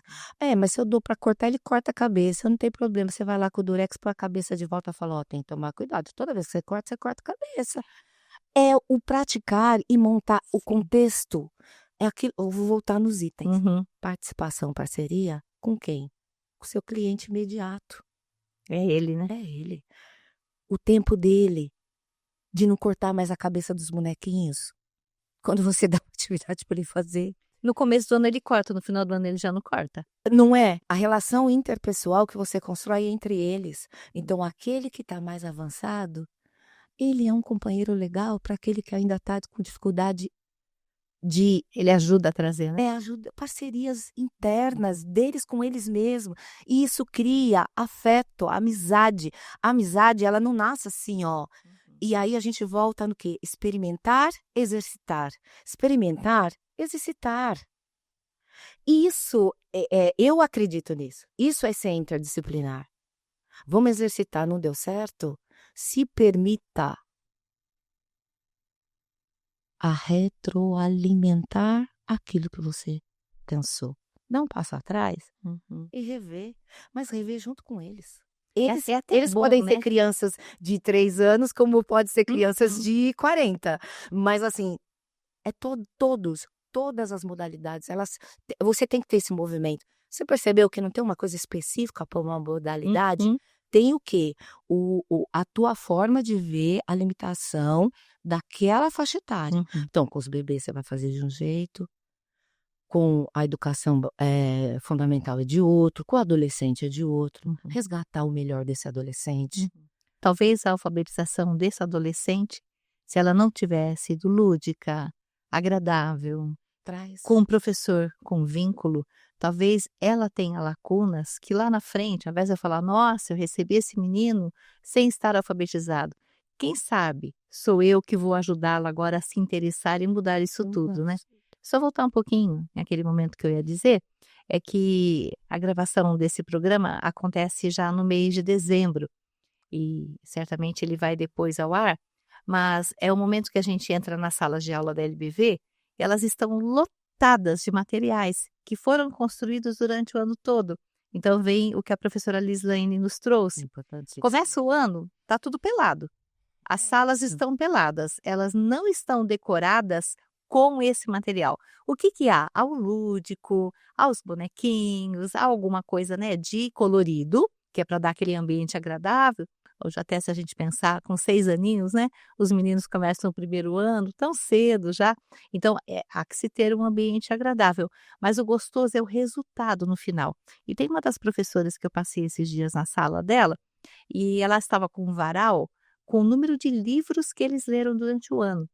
Mas se eu dou para cortar, ele corta a cabeça, não tem problema. Você vai lá com o durex, põe a cabeça de volta e fala: ó, tem que tomar cuidado. Toda vez que você corta a cabeça. É o praticar e montar o contexto. É aquilo, eu vou voltar nos itens. Uhum. Participação, parceria, com quem? Com o seu cliente imediato. É ele, né? É ele. O tempo dele de não cortar mais a cabeça dos bonequinhos. Quando você dá atividade para ele fazer. No começo do ano ele corta, no final do ano ele já não corta. Não é? A relação interpessoal que você constrói entre eles. Então, aquele que está mais avançado, ele é um companheiro legal para aquele que ainda está com dificuldade de Ele ajuda a trazer, né? ajuda, parcerias internas deles com eles mesmos. E isso cria afeto, amizade. A amizade, ela não nasce assim, ó. E aí a gente volta no quê? Experimentar, exercitar. Experimentar, exercitar. Isso, eu acredito nisso. Isso é ser interdisciplinar. Vamos exercitar, não deu certo? Se permita a retroalimentar aquilo que você pensou. Dá um passo atrás e rever, mas rever junto com eles. É até Eles bom, podem né? ser crianças de 3 anos, como pode ser crianças de 40. Mas assim, todas as modalidades, você tem que ter esse movimento. Você percebeu que não tem uma coisa específica para uma modalidade? Uhum. Tem o quê? A tua forma de ver a limitação daquela faixa etária. Uhum. Então, com os bebês você vai fazer de um jeito, com a educação fundamental é de outro, com o adolescente é de outro. Resgatar o melhor desse adolescente. Talvez a alfabetização desse adolescente, se ela não tiver sido lúdica, agradável, Traz. com um professor com vínculo, talvez ela tenha lacunas que lá na frente, ao invés de eu falar, nossa, eu recebi esse menino sem estar alfabetizado, quem sabe sou eu que vou ajudá-la agora a se interessar e mudar isso tudo, né? Só voltar um pouquinho naquele momento que eu ia dizer, é que a gravação desse programa acontece já no mês de dezembro, e certamente ele vai depois ao ar, mas é o momento que a gente entra nas salas de aula da LBV, e elas estão lotadas de materiais que foram construídos durante o ano todo. Então vem o que a professora Lislaine nos trouxe. Importante. Começa o ano, tá tudo pelado. As salas estão peladas, elas não estão decoradas com esse material. O que que há? Há o lúdico, há os bonequinhos, há alguma coisa, né, de colorido, que é para dar aquele ambiente agradável. Hoje até se a gente pensar com 6 aninhos, né, os meninos começam o primeiro ano tão cedo já, então há que se ter um ambiente agradável, mas o gostoso é o resultado no final. E tem uma das professoras que eu passei esses dias na sala dela, e ela estava com um varal com o número de livros que eles leram durante o ano.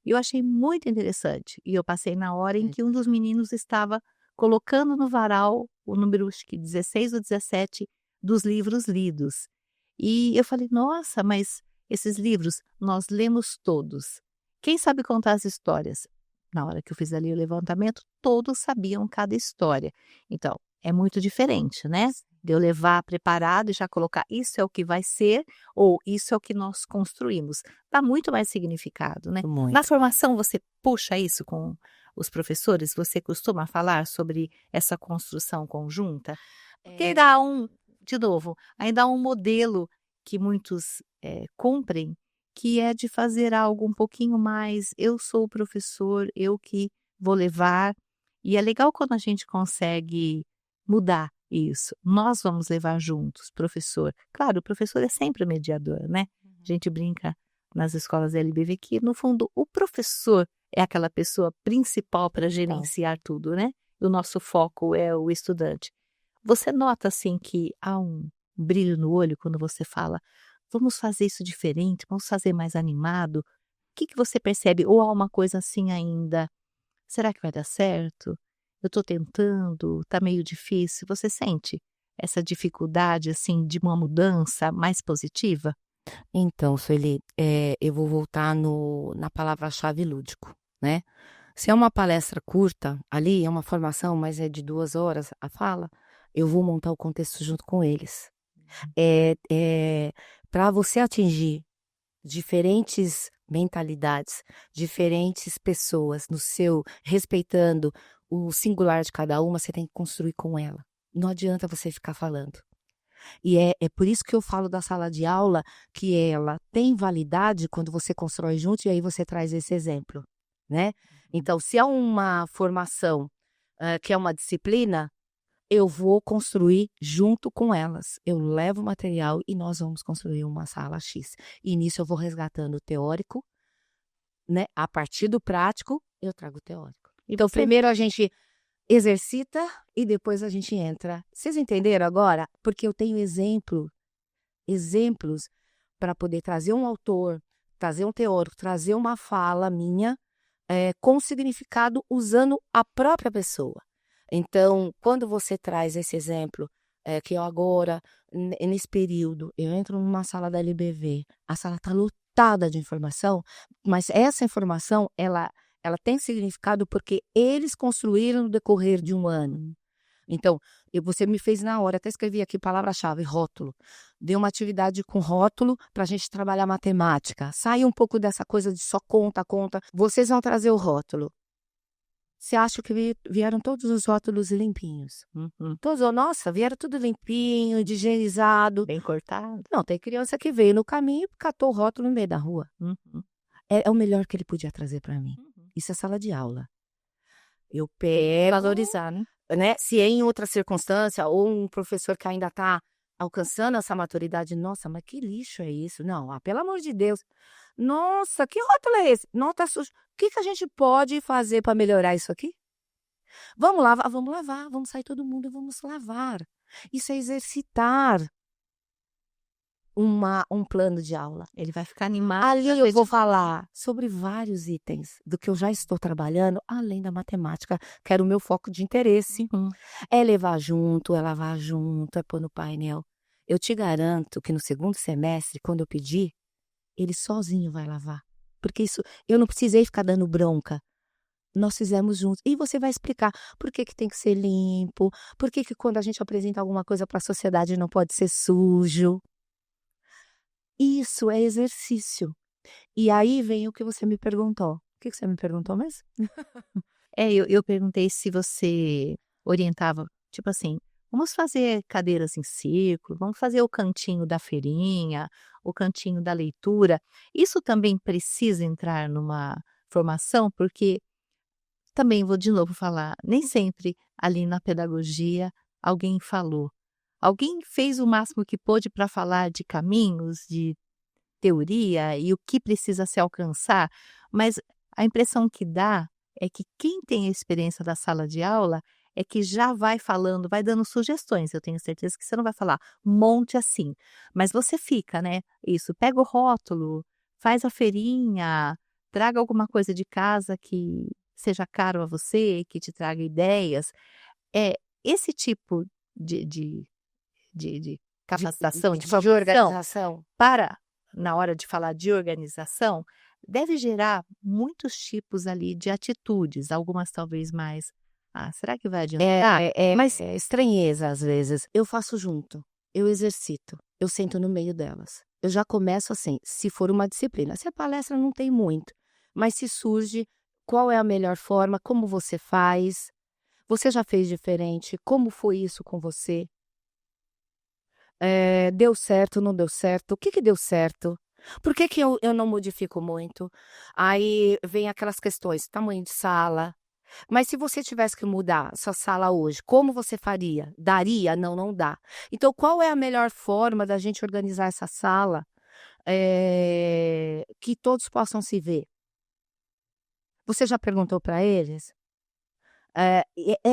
E eu achei muito interessante. E eu passei na hora em que um dos meninos estava colocando no varal o número, acho que 16 ou 17 dos livros lidos. E eu falei, nossa, mas esses livros nós lemos todos. Quem sabe contar as histórias? Na hora que eu fiz ali o levantamento, todos sabiam cada história. Então, é muito diferente, né? De eu levar preparado e já colocar isso é o que vai ser ou isso é o que nós construímos. Dá muito mais significado, né? Muito. Na formação você puxa isso com os professores? Você costuma falar sobre essa construção conjunta? Porque ainda há um modelo que muitos cumprem, que é de fazer algo um pouquinho mais, eu sou o professor, eu que vou levar. E é legal quando a gente consegue mudar Isso. Nós vamos levar juntos, professor. Claro, o professor é sempre o mediador, né? A gente brinca nas escolas LBV que, no fundo, o professor é aquela pessoa principal para gerenciar tudo, né? O nosso foco é o estudante. Você nota, assim, que há um brilho no olho quando você fala, vamos fazer isso diferente, vamos fazer mais animado? O que que você percebe? Ou há uma coisa assim ainda, será que vai dar certo? Eu estou tentando, tá meio difícil. Você sente essa dificuldade, assim, de uma mudança mais positiva? Então, Sueli, eu vou voltar na palavra-chave lúdico, né. Se é uma palestra curta, ali, é uma formação, mas é de 2 horas a fala, eu vou montar o contexto junto com eles. Pra você atingir diferentes mentalidades, diferentes pessoas no seu respeitando o singular de cada uma, você tem que construir com ela. Não adianta você ficar falando. E é por isso que eu falo da sala de aula, que ela tem validade quando você constrói junto e aí você traz esse exemplo, né. Então se é uma formação, que é uma disciplina, eu vou construir junto com elas. Eu levo o material e nós vamos construir uma sala X. E nisso eu vou resgatando o teórico, né, a partir do prático, eu trago o teórico. Então você primeiro a gente exercita e depois a gente entra. Vocês entenderam agora? Porque eu tenho exemplos para poder trazer um autor, trazer um teórico, trazer uma fala minha, com significado usando a própria pessoa. Então, quando você traz esse exemplo, que eu agora, nesse período, eu entro numa sala da LBV, a sala está lotada de informação, mas essa informação, ela tem significado porque eles construíram no decorrer de um ano. Então, você me fez na hora, até escrevi aqui palavra-chave, rótulo. Dei uma atividade com rótulo para a gente trabalhar matemática. Sai um pouco dessa coisa de só conta, conta. Vocês vão trazer o rótulo. Você acha que vieram todos os rótulos limpinhos? Todos, nossa, vieram tudo limpinho, higienizado. bem cortado. Não, tem criança que veio no caminho e catou o rótulo no meio da rua. É o melhor que ele podia trazer para mim. Isso é sala de aula. Eu pego, Valorizar, né? né? Se é em outra circunstância, ou um professor que ainda está alcançando essa maturidade, nossa, mas que lixo é isso? Não, pelo amor de Deus. Nossa, que rótulo é esse? Não, tá sujo. O que que a gente pode fazer para melhorar isso aqui? Vamos lavar, vamos sair todo mundo e vamos lavar. Isso é exercitar um plano de aula. Ele vai ficar animado. Ali eu vou falar sobre vários itens do que eu já estou trabalhando, além da matemática, que era o meu foco de interesse. É levar junto, é lavar junto, é pôr no painel. Eu te garanto que no segundo semestre, quando eu pedir, ele sozinho vai lavar. Porque isso, eu não precisei ficar dando bronca. Nós fizemos juntos. E você vai explicar por que que tem que ser limpo, por que que quando a gente apresenta alguma coisa para a sociedade não pode ser sujo. Isso é exercício. E aí vem o que você me perguntou. O que que você me perguntou mesmo? Eu perguntei se você orientava, tipo assim, vamos fazer cadeiras em círculo, vamos fazer o cantinho da feirinha, o cantinho da leitura. Isso também precisa entrar numa formação, porque também vou de novo falar, nem sempre ali na pedagogia alguém falou. Alguém fez o máximo que pôde para falar de caminhos, de teoria e o que precisa se alcançar, mas a impressão que dá é que quem tem a experiência da sala de aula é que já vai falando, vai dando sugestões. Eu tenho certeza que você não vai falar, monte assim, mas você fica, né? Isso, pega o rótulo, faz a feirinha, traga alguma coisa de casa que seja caro a você, que te traga ideias. É esse tipo de capacitação, de formação organização. para, na hora de falar de organização, deve gerar muitos tipos ali de atitudes, algumas talvez mais, será que vai adiantar? Mas é estranheza às vezes. Eu faço junto, eu exercito, eu sento no meio delas. Eu já começo assim, se for uma disciplina. Se a palestra não tem muito, mas se surge, qual é a melhor forma, como você faz? Você já fez diferente? Como foi isso com você? Deu certo, não deu certo? O que que deu certo? Por que que eu não modifico muito? Aí vem aquelas questões, tamanho de sala, Mas se você tivesse que mudar sua sala hoje, como você faria? Daria? Não, não dá. Então, qual é a melhor forma da gente organizar essa sala, que todos possam se ver? Você já perguntou para eles? É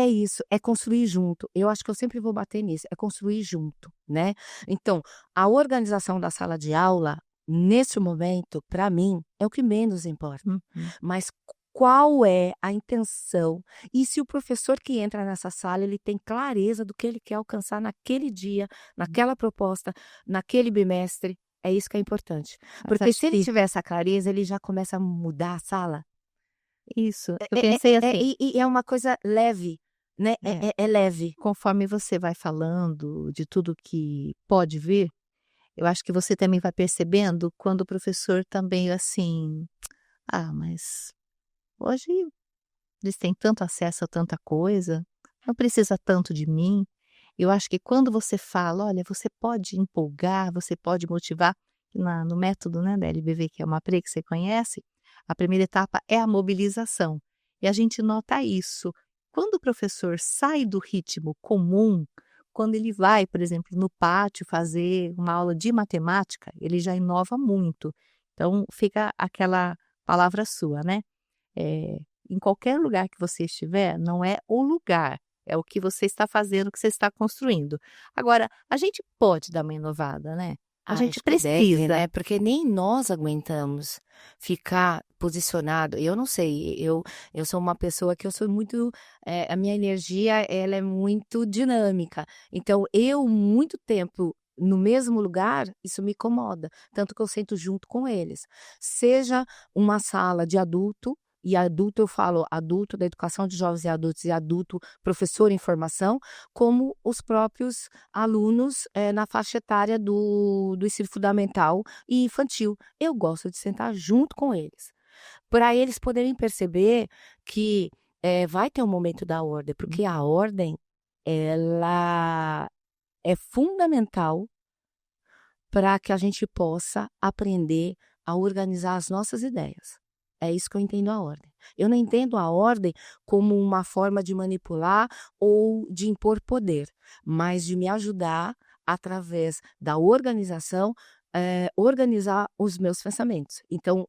isso, é construir junto. Eu acho que eu sempre vou bater nisso, é construir junto, né. Então, a organização da sala de aula, nesse momento, para mim, é o que menos importa. Uhum. Mas qual é a intenção e se o professor que entra nessa sala, ele tem clareza do que ele quer alcançar naquele dia, naquela proposta, naquele bimestre, é isso que é importante. Mas Porque acho se ele que tiver essa clareza, ele já começa a mudar a sala. isso, eu pensei assim, E é uma coisa leve, né, é, é leve. conforme você vai falando de tudo que pode vir, eu acho que você também vai percebendo quando o professor tá meio assim: "Ah, mas hoje eles têm tanto acesso a tanta coisa, não precisa tanto de mim". Eu acho que quando você fala: "Olha, você pode empolgar, você pode motivar", no método, né, da LBV, que é uma PRE que você conhece, a primeira etapa é a mobilização. E a gente nota isso. Quando o professor sai do ritmo comum, quando ele vai, por exemplo, no pátio fazer uma aula de matemática, ele já inova muito. Então fica aquela palavra sua, né? Eh, em qualquer lugar que você estiver, não é o lugar, é o que você está fazendo, o que você está construindo. Agora, a gente pode dar uma inovada, né? A Ah, gente acho que deve, precisa. né, porque nem nós aguentamos ficar posicionado. Eu não sei, eu sou uma pessoa que eu sou muito, a minha energia ela é muito dinâmica, então eu muito tempo no mesmo lugar, isso me incomoda, tanto que eu sento junto com eles. Seja uma sala de adulto, e adulto eu falo adulto da educação de jovens e adultos e adulto professor em formação, como os próprios alunos, na faixa etária do ensino fundamental e infantil. Eu gosto de sentar junto com eles, para eles poderem perceber que, vai ter um momento da ordem, porque a ordem, ela é fundamental para que a gente possa aprender a organizar as nossas ideias. É isso que eu entendo a ordem. Eu não entendo a ordem como uma forma de manipular ou de impor poder, mas de me ajudar, através da organização, organizar os meus pensamentos. Então,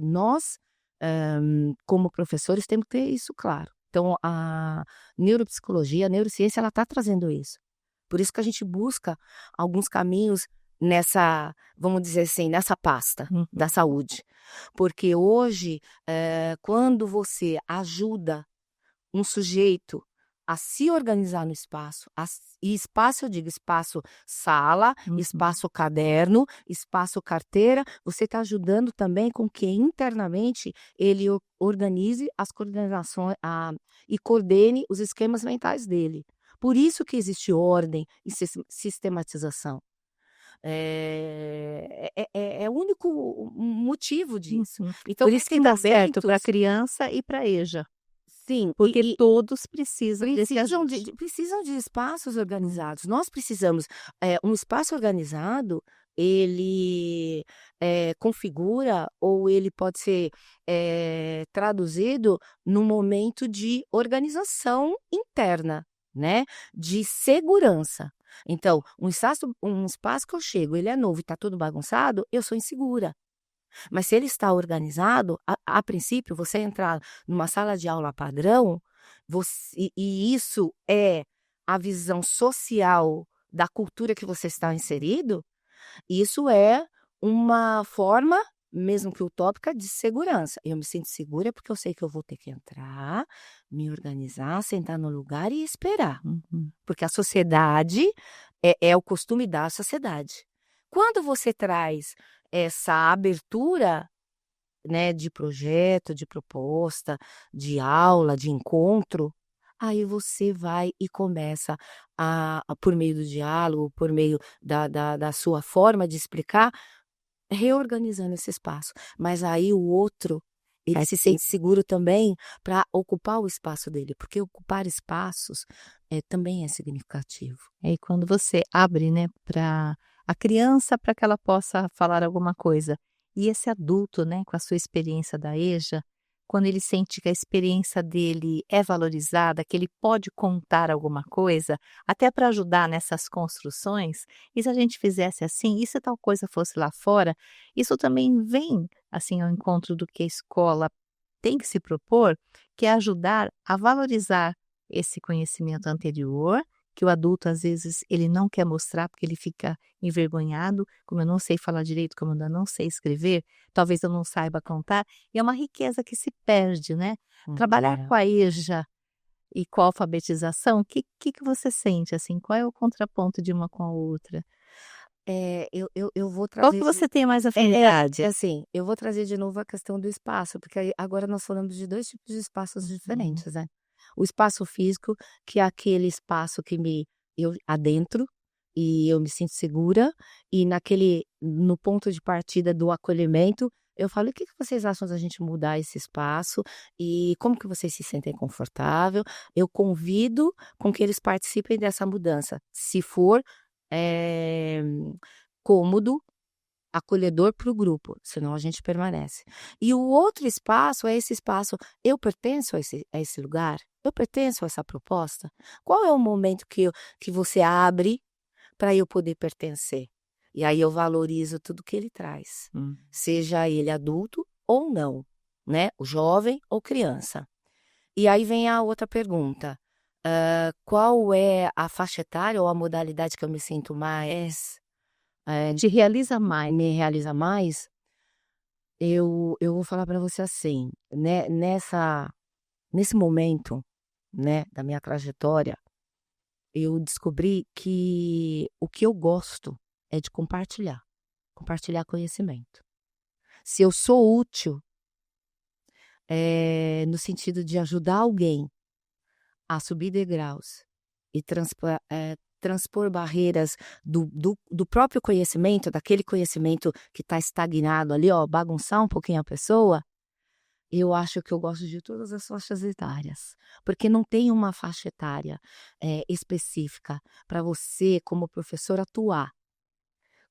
nós, como professores, temos que ter isso claro. Então, a neuropsicologia, a neurociência, ela está trazendo isso. Por isso que a gente busca alguns caminhos nessa, vamos dizer assim, nessa pasta Uhum. da saúde. Porque hoje, quando você ajuda um sujeito a se organizar no espaço, e espaço eu digo espaço sala, Uhum. espaço caderno, espaço carteira, você está ajudando também com que internamente ele organize as coordenações e coordene os esquemas mentais dele. Por isso que existe ordem e sistematização. É o único motivo disso. Uhum. Então Por isso que existem dá certo para a momentos, criança e para a EJA, sim, porque todos precisam desse precisam ajuste. precisam de espaços Hum. organizados. Nós precisamos, um espaço organizado, ele, configura ou ele pode ser, traduzido num momento de organização interna, né, de segurança. Então, um espaço que eu chego, ele é novo e está tudo bagunçado, eu sou insegura. Mas se ele está organizado, a princípio, você entrar numa sala de aula padrão, e isso é a visão social da cultura que você está inserido, isso é uma forma, mesmo que utópica, de segurança. Eu me sinto segura porque eu sei que eu vou ter que entrar, me organizar, sentar no lugar e esperar. Uhum. Porque a sociedade é o costume da sociedade. Quando você traz essa abertura, né, de projeto, de proposta, de aula, de encontro, aí você vai e começa por meio do diálogo, por meio da sua forma de explicar, reorganizando esse espaço. Mas aí o outro, ele se Participa. sente seguro também para ocupar o espaço dele, porque ocupar espaços, também é significativo. Aí quando você abre, né, para a criança, para que ela possa falar alguma coisa, e esse adulto, né, com a sua experiência da EJA, quando ele sente que a experiência dele é valorizada, que ele pode contar alguma coisa, até para ajudar nessas construções, e se a gente fizesse assim, e se tal coisa fosse lá fora, isso também vem, assim, ao encontro do que a escola tem que se propor, que é ajudar a valorizar esse conhecimento anterior, que o adulto às vezes ele não quer mostrar porque ele fica envergonhado, como eu não sei falar direito, como eu ainda não sei escrever, talvez eu não saiba contar, e é uma riqueza que se perde, né. Trabalhar É. com a EJA e com a alfabetização, o que você sente, assim, qual é o contraponto de uma com a outra? Eu vou Qual que trazer você tem mais é afinidade? assim, eu vou trazer de novo a questão do espaço, porque aí agora nós falamos de 2 tipos de espaços Uhum. diferentes, né. O espaço físico, que é aquele espaço que eu adentro, e eu me sinto segura, e no ponto de partida do acolhimento, eu falo: "O que que vocês acham da gente mudar esse espaço, e como que vocês se sentem confortável?". Eu convido com que eles participem dessa mudança, se for, eh, cômodo, acolhedor para o grupo, senão a gente permanece. E o outro espaço é esse espaço: eu pertenço a esse lugar? Eu pertenço a essa proposta? Qual é o momento que você abre para eu poder pertencer? E aí eu valorizo tudo que ele traz, Hum. seja ele adulto ou não, né, o jovem ou criança. E aí vem a outra pergunta, qual é a faixa etária ou a modalidade que eu me sinto mais, Te realiza mais. me realiza mais? Eu vou falar para você assim, né, nesse momento, né, da minha trajetória, eu descobri que o que eu gosto é de compartilhar conhecimento. Se eu sou útil, no sentido de ajudar alguém a subir degraus e transpor barreiras do próprio conhecimento, daquele conhecimento que está estagnado ali, ó, bagunçar um pouquinho a pessoa. Eu acho que eu gosto de todas as faixas etárias, porque não tem uma faixa etária, específica para você, como professor, atuar.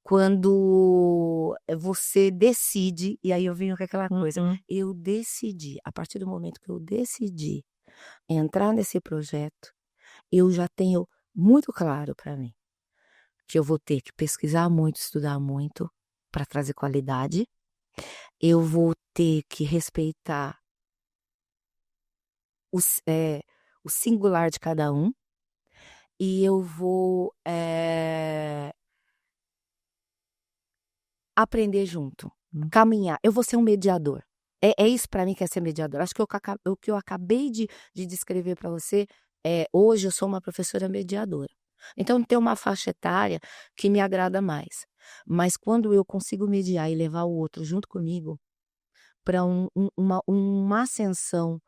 Quando você decide, e aí eu venho com aquela coisa, Uhum. eu decidi, a partir do momento que eu decidi entrar nesse projeto, eu já tenho muito claro para mim que eu vou ter que pesquisar muito, estudar muito para trazer qualidade, eu vou ter que respeitar o s o singular de cada um, e eu vou, aprender junto, Hum. caminhar. Eu vou ser um mediador. É isso para mim que é ser mediador. Acho que o que eu acabei de descrever para você, hoje eu sou uma professora mediadora. Então tem uma faixa etária que me agrada mais, mas quando eu consigo mediar e levar o outro junto comigo para uma ascensão,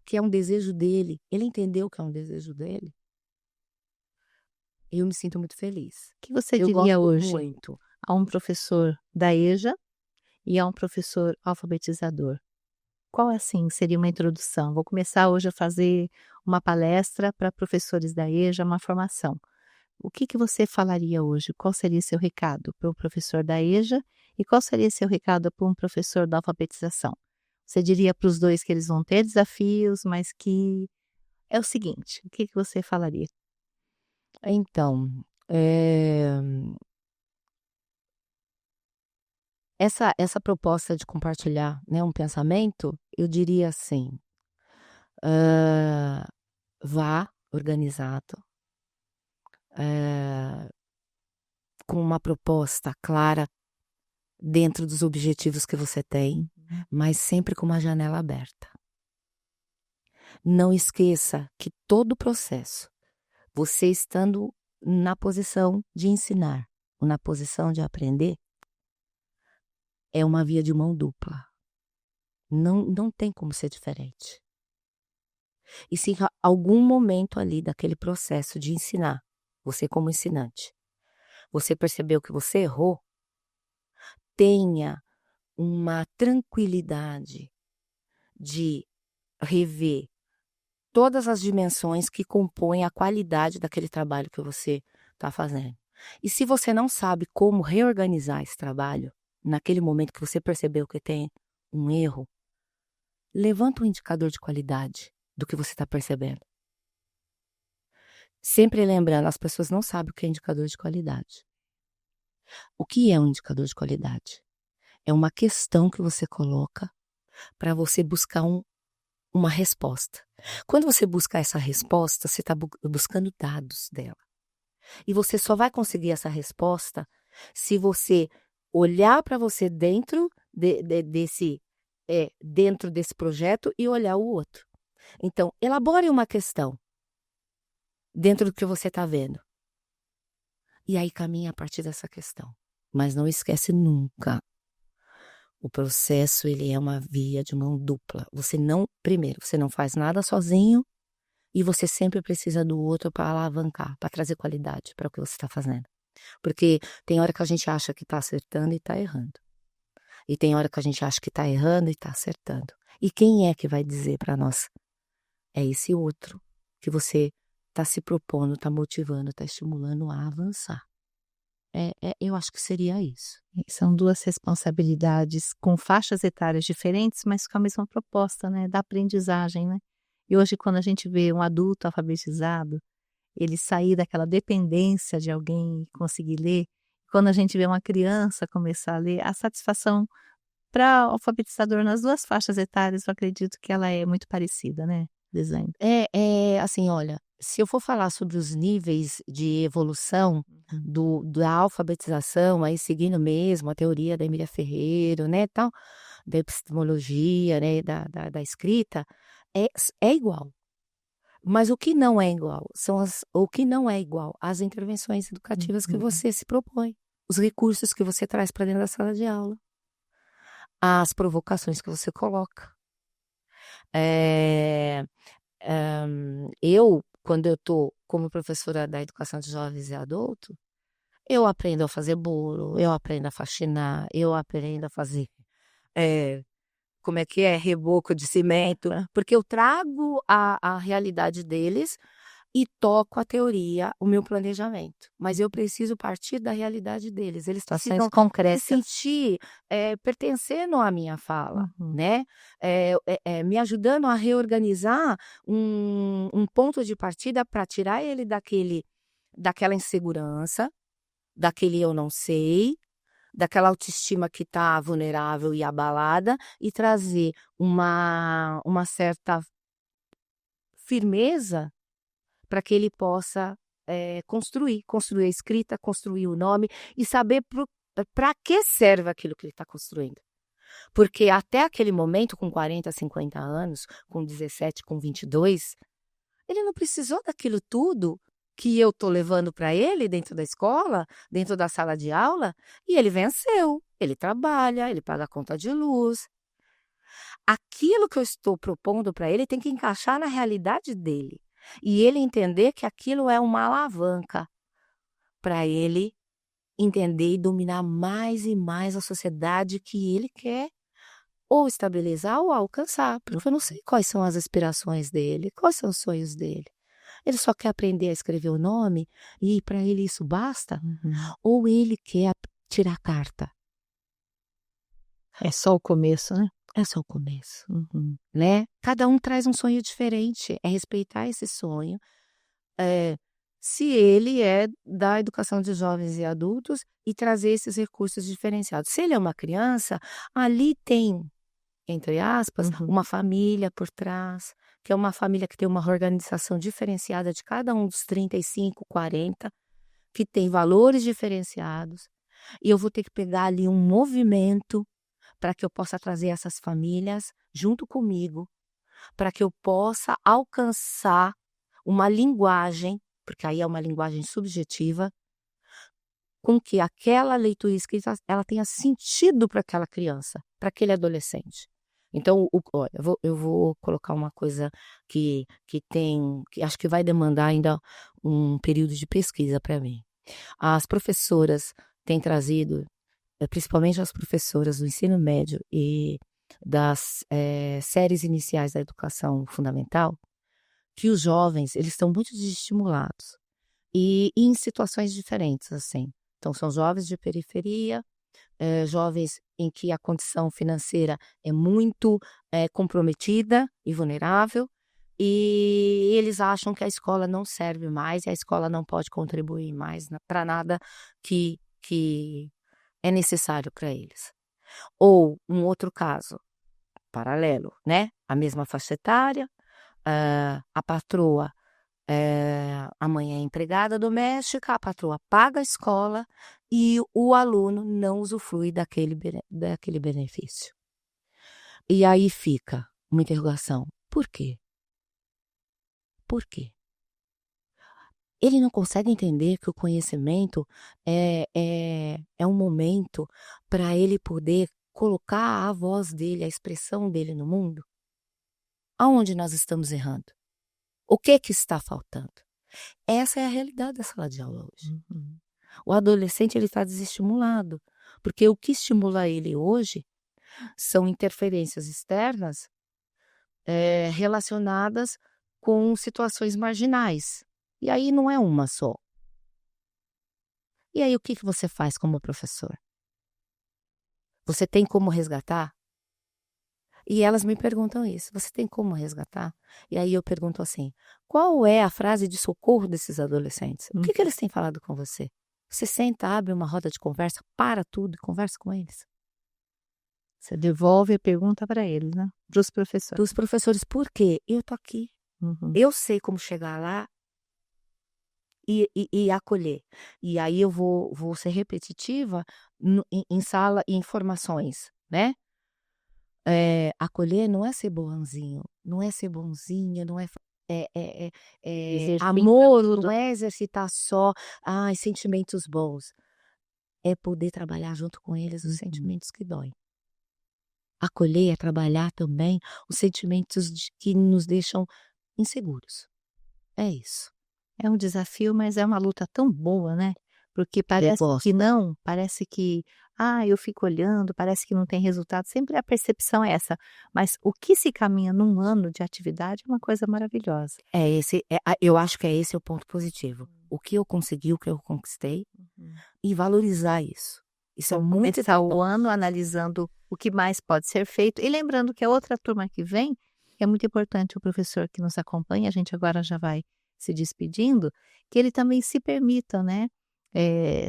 que é um desejo dele, ele entendeu que é um desejo dele, eu me sinto muito feliz. O que você Eu diria gosto hoje muito. a um professor da EJA e a um professor alfabetizador? Qual, assim, seria uma introdução? Vou começar hoje a fazer uma palestra para professores da EJA, uma formação. O que que você falaria hoje? Qual seria seu recado para o professor da EJA e qual seria seu recado para um professor da alfabetização? Você diria para os 2 que eles vão ter desafios, mas que é o seguinte, o que que você falaria? Então, essa proposta de compartilhar, né, um pensamento, eu diria assim, hã, vá organizado, eh, com uma proposta clara dentro dos objetivos que você tem, Uhum. mas sempre com uma janela aberta. Não esqueça que todo o processo, você estando na posição de ensinar ou na posição de aprender, é uma via de mão dupla. Não tem como ser diferente. E se em algum momento ali daquele processo de ensinar, você como ensinante, você percebeu que você errou, tenha uma tranquilidade de rever todas as dimensões que compõem a qualidade daquele trabalho que você está fazendo. E se você não sabe como reorganizar esse trabalho, naquele momento que você percebeu que tem um erro, levanta um indicador de qualidade do que você está percebendo. Sempre lembrando, as pessoas não sabem o que é indicador de qualidade. O que é um indicador de qualidade? É uma questão que você coloca para você buscar uma resposta. Quando você busca essa resposta, você está buscando dados dela. E você só vai conseguir essa resposta se você olhar para você dentro dentro desse projeto e olhar o outro. Então, elabore uma questão dentro do que você está vendo. E aí caminha a partir dessa questão. Mas não esquece nunca. O processo, ele é uma via de mão dupla. Primeiro, você não faz nada sozinho e você sempre precisa do outro para alavancar, para trazer qualidade para o que você está fazendo. Porque tem hora que a gente acha que está acertando e está errando. E tem hora que a gente acha que está errando e está acertando. E quem é que vai dizer para nós? É esse outro que você está se propondo, está motivando, está estimulando a avançar. Eu acho que seria isso. São 2 responsabilidades com faixas etárias diferentes, mas com a mesma proposta, né, da aprendizagem, né. E hoje quando a gente vê um adulto alfabetizado, ele sair daquela dependência de alguém e conseguir ler, quando a gente vê uma criança começar a ler, a satisfação para o alfabetizador nas 2 faixas etárias, eu acredito que ela é muito parecida, né, design. Assim, olha, se eu for falar sobre os níveis de evolução da alfabetização, aí seguindo mesmo a teoria da Emília Ferreiro, né, tal, da epistemologia, né, da escrita, é igual. Mas o que não é igual as intervenções educativas que você se propõe, os recursos que você traz para dentro da sala de aula, as provocações que você coloca. Quando eu estou como professora da educação de jovens e adultos, eu aprendo a fazer bolo, eu aprendo a faxinar, eu aprendo a fazer, reboco de cimento, porque eu trago a realidade deles e toco a teoria, o meu planejamento. Mas eu preciso partir da realidade deles. Eles Situações precisam se concretas. sentir pertencendo à minha fala, Uhum. né? Me ajudando a reorganizar um ponto de partida para tirar ele daquela insegurança, daquele eu não sei, daquela autoestima que está vulnerável e abalada e trazer uma certa firmeza para que ele possa construir a escrita, construir o nome e saber para que serve aquilo que ele está construindo. Porque até aquele momento, com 40, 50 anos, com 17, com 22, ele não precisou daquilo tudo que eu estou levando para ele dentro da escola, dentro da sala de aula, e ele venceu. Ele trabalha, ele paga a conta de luz. Aquilo que eu estou propondo para ele tem que encaixar na realidade dele. E ele entender que aquilo é uma alavanca para ele entender e dominar mais e mais a sociedade que ele quer ou estabilizar ou alcançar, porque eu não sei quais são as aspirações dele, quais são os sonhos dele. Ele só quer aprender a escrever o nome e para ele isso basta? Ou ele quer tirar a carta? É só o começo, né? É só o começo, né? Cada um traz um sonho diferente, é respeitar esse sonho. Se ele é da educação de jovens e adultos e trazer esses recursos diferenciados. Se ele é uma criança, ali tem, entre aspas, uma família por trás, que é uma família que tem uma organização diferenciada de cada um dos 35, 40, que tem valores diferenciados. E eu vou ter que pegar ali um movimento para que eu possa trazer essas famílias junto comigo, para que eu possa alcançar uma linguagem, porque aí é uma linguagem subjetiva, com que aquela leitura escrita ela tenha sentido para aquela criança, para aquele adolescente. Então, olha, eu vou colocar uma coisa que acho que vai demandar ainda um período de pesquisa para mim. As professoras têm trazido, principalmente as professoras do ensino médio e das séries iniciais da educação fundamental, que os jovens eles estão muito desestimulados e em situações diferentes, assim. Então, são jovens de periferia, jovens em que a condição financeira é muito comprometida e vulnerável, e eles acham que a escola não serve mais e a escola não pode contribuir mais para nada que é necessário para eles. Ou um outro caso paralelo, né, a mesma faixa etária, a patroa, a mãe é empregada doméstica, a patroa paga a escola e o aluno não usufrui daquele benefício. E aí fica uma interrogação: por quê? Por quê? Ele não consegue entender que o conhecimento é um momento para ele poder colocar a voz dele, a expressão dele no mundo? Aonde nós estamos errando? O que está faltando? Essa é a realidade da sala de aula hoje. Uhum. O adolescente ele está desestimulado, porque o que estimula ele hoje são interferências externas relacionadas com situações marginais. E aí não é uma só. E aí o que você faz como professor? Você tem como resgatar? E elas me perguntam isso: você tem como resgatar? E aí eu pergunto assim: qual é a frase de socorro desses adolescentes? O que eles têm falado com você? Você senta, abre uma roda de conversa, para tudo e conversa com eles. Você devolve a pergunta para eles, né? Para os professores. Dos professores, por quê? Eu tô aqui. Uhum. Eu sei como chegar lá e acolher. E aí eu vou ser repetitiva em sala e informações, né? Acolher não é ser bonzinho, não é ser bonzinha, não é Exercita amor, tudo. não é exercitar só sentimentos bons. É poder trabalhar junto com eles os sentimentos que doem. Acolher é trabalhar também os sentimentos que nos deixam inseguros. É isso. É um desafio, mas é uma luta tão boa, né? Porque parece que gosto. não, parece que, eu fico olhando, parece que não tem resultado. Sempre a percepção é essa. Mas o que se caminha num ano de atividade é uma coisa maravilhosa. Eu acho que esse é o ponto positivo. O que eu consegui, o que eu conquistei, e valorizar isso. Isso é muito Começar o ano analisando o que mais pode ser feito e lembrando que a outra turma que vem, é muito importante o professor que nos acompanha, a gente agora já vai se despedindo, que ele também se permita, né,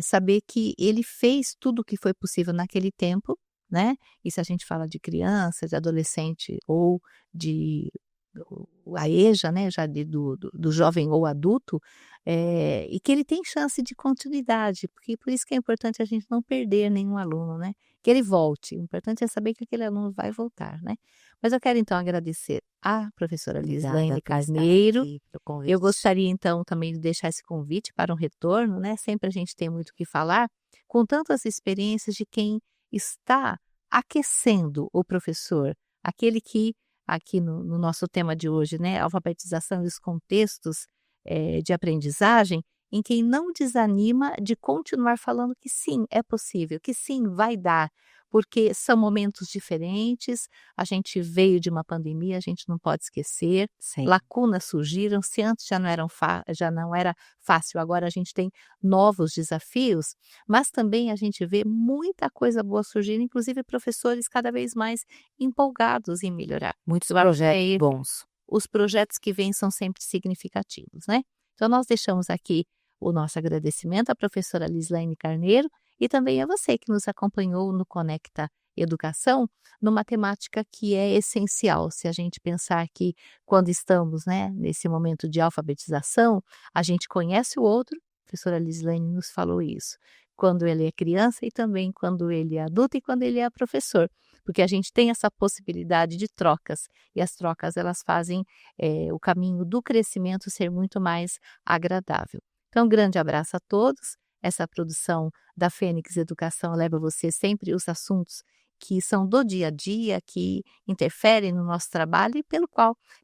saber que ele fez tudo o que foi possível naquele tempo, né, e se a gente fala de criança, de adolescente ou de a EJA, né, já do jovem ou adulto, e que ele tem chance de continuidade, porque por isso que é importante a gente não perder nenhum aluno, né, que ele volte, o importante é saber que aquele aluno vai voltar, né. Mas eu quero então agradecer a professora Lislaine Carneiro. Eu gostaria então também de deixar esse convite para um retorno, né, sempre a gente tem muito o que falar, com tantas experiências de quem está aquecendo o professor, aquele que aqui no nosso tema de hoje, né, alfabetização e os contextos, de aprendizagem, em quem não desanima de continuar falando que sim, é possível, que sim, vai dar, porque são momentos diferentes, a gente veio de uma pandemia, a gente não pode esquecer, Sim. lacunas surgiram, se antes já não era fácil, agora a gente tem novos desafios, mas também a gente vê muita coisa boa surgindo, inclusive professores cada vez mais empolgados em melhorar. Muitos Eu acho que projetos bons. os projetos que vêm são sempre significativos, né. Então nós deixamos aqui o nosso agradecimento à professora Lislaine Carneiro e também a você que nos acompanhou no Conecta Educação, numa temática que é essencial, se a gente pensar que quando estamos, né, nesse momento de alfabetização, a gente conhece o outro, a professora Lislaine nos falou isso, quando ele é criança e também quando ele é adulto e quando ele é professor, porque a gente tem essa possibilidade de trocas, e as trocas elas fazem, o caminho do crescimento ser muito mais agradável. Então, um grande abraço a todos. Essa produção da Fênix Educação leva a você sempre os assuntos que são do dia a dia, que interferem no nosso trabalho e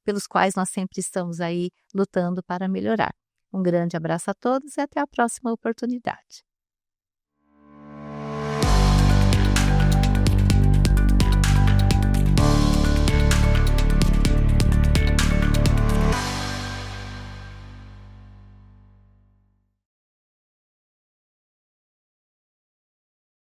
pelos quais nós sempre estamos aí lutando para melhorar. Um grande abraço a todos e até a próxima oportunidade.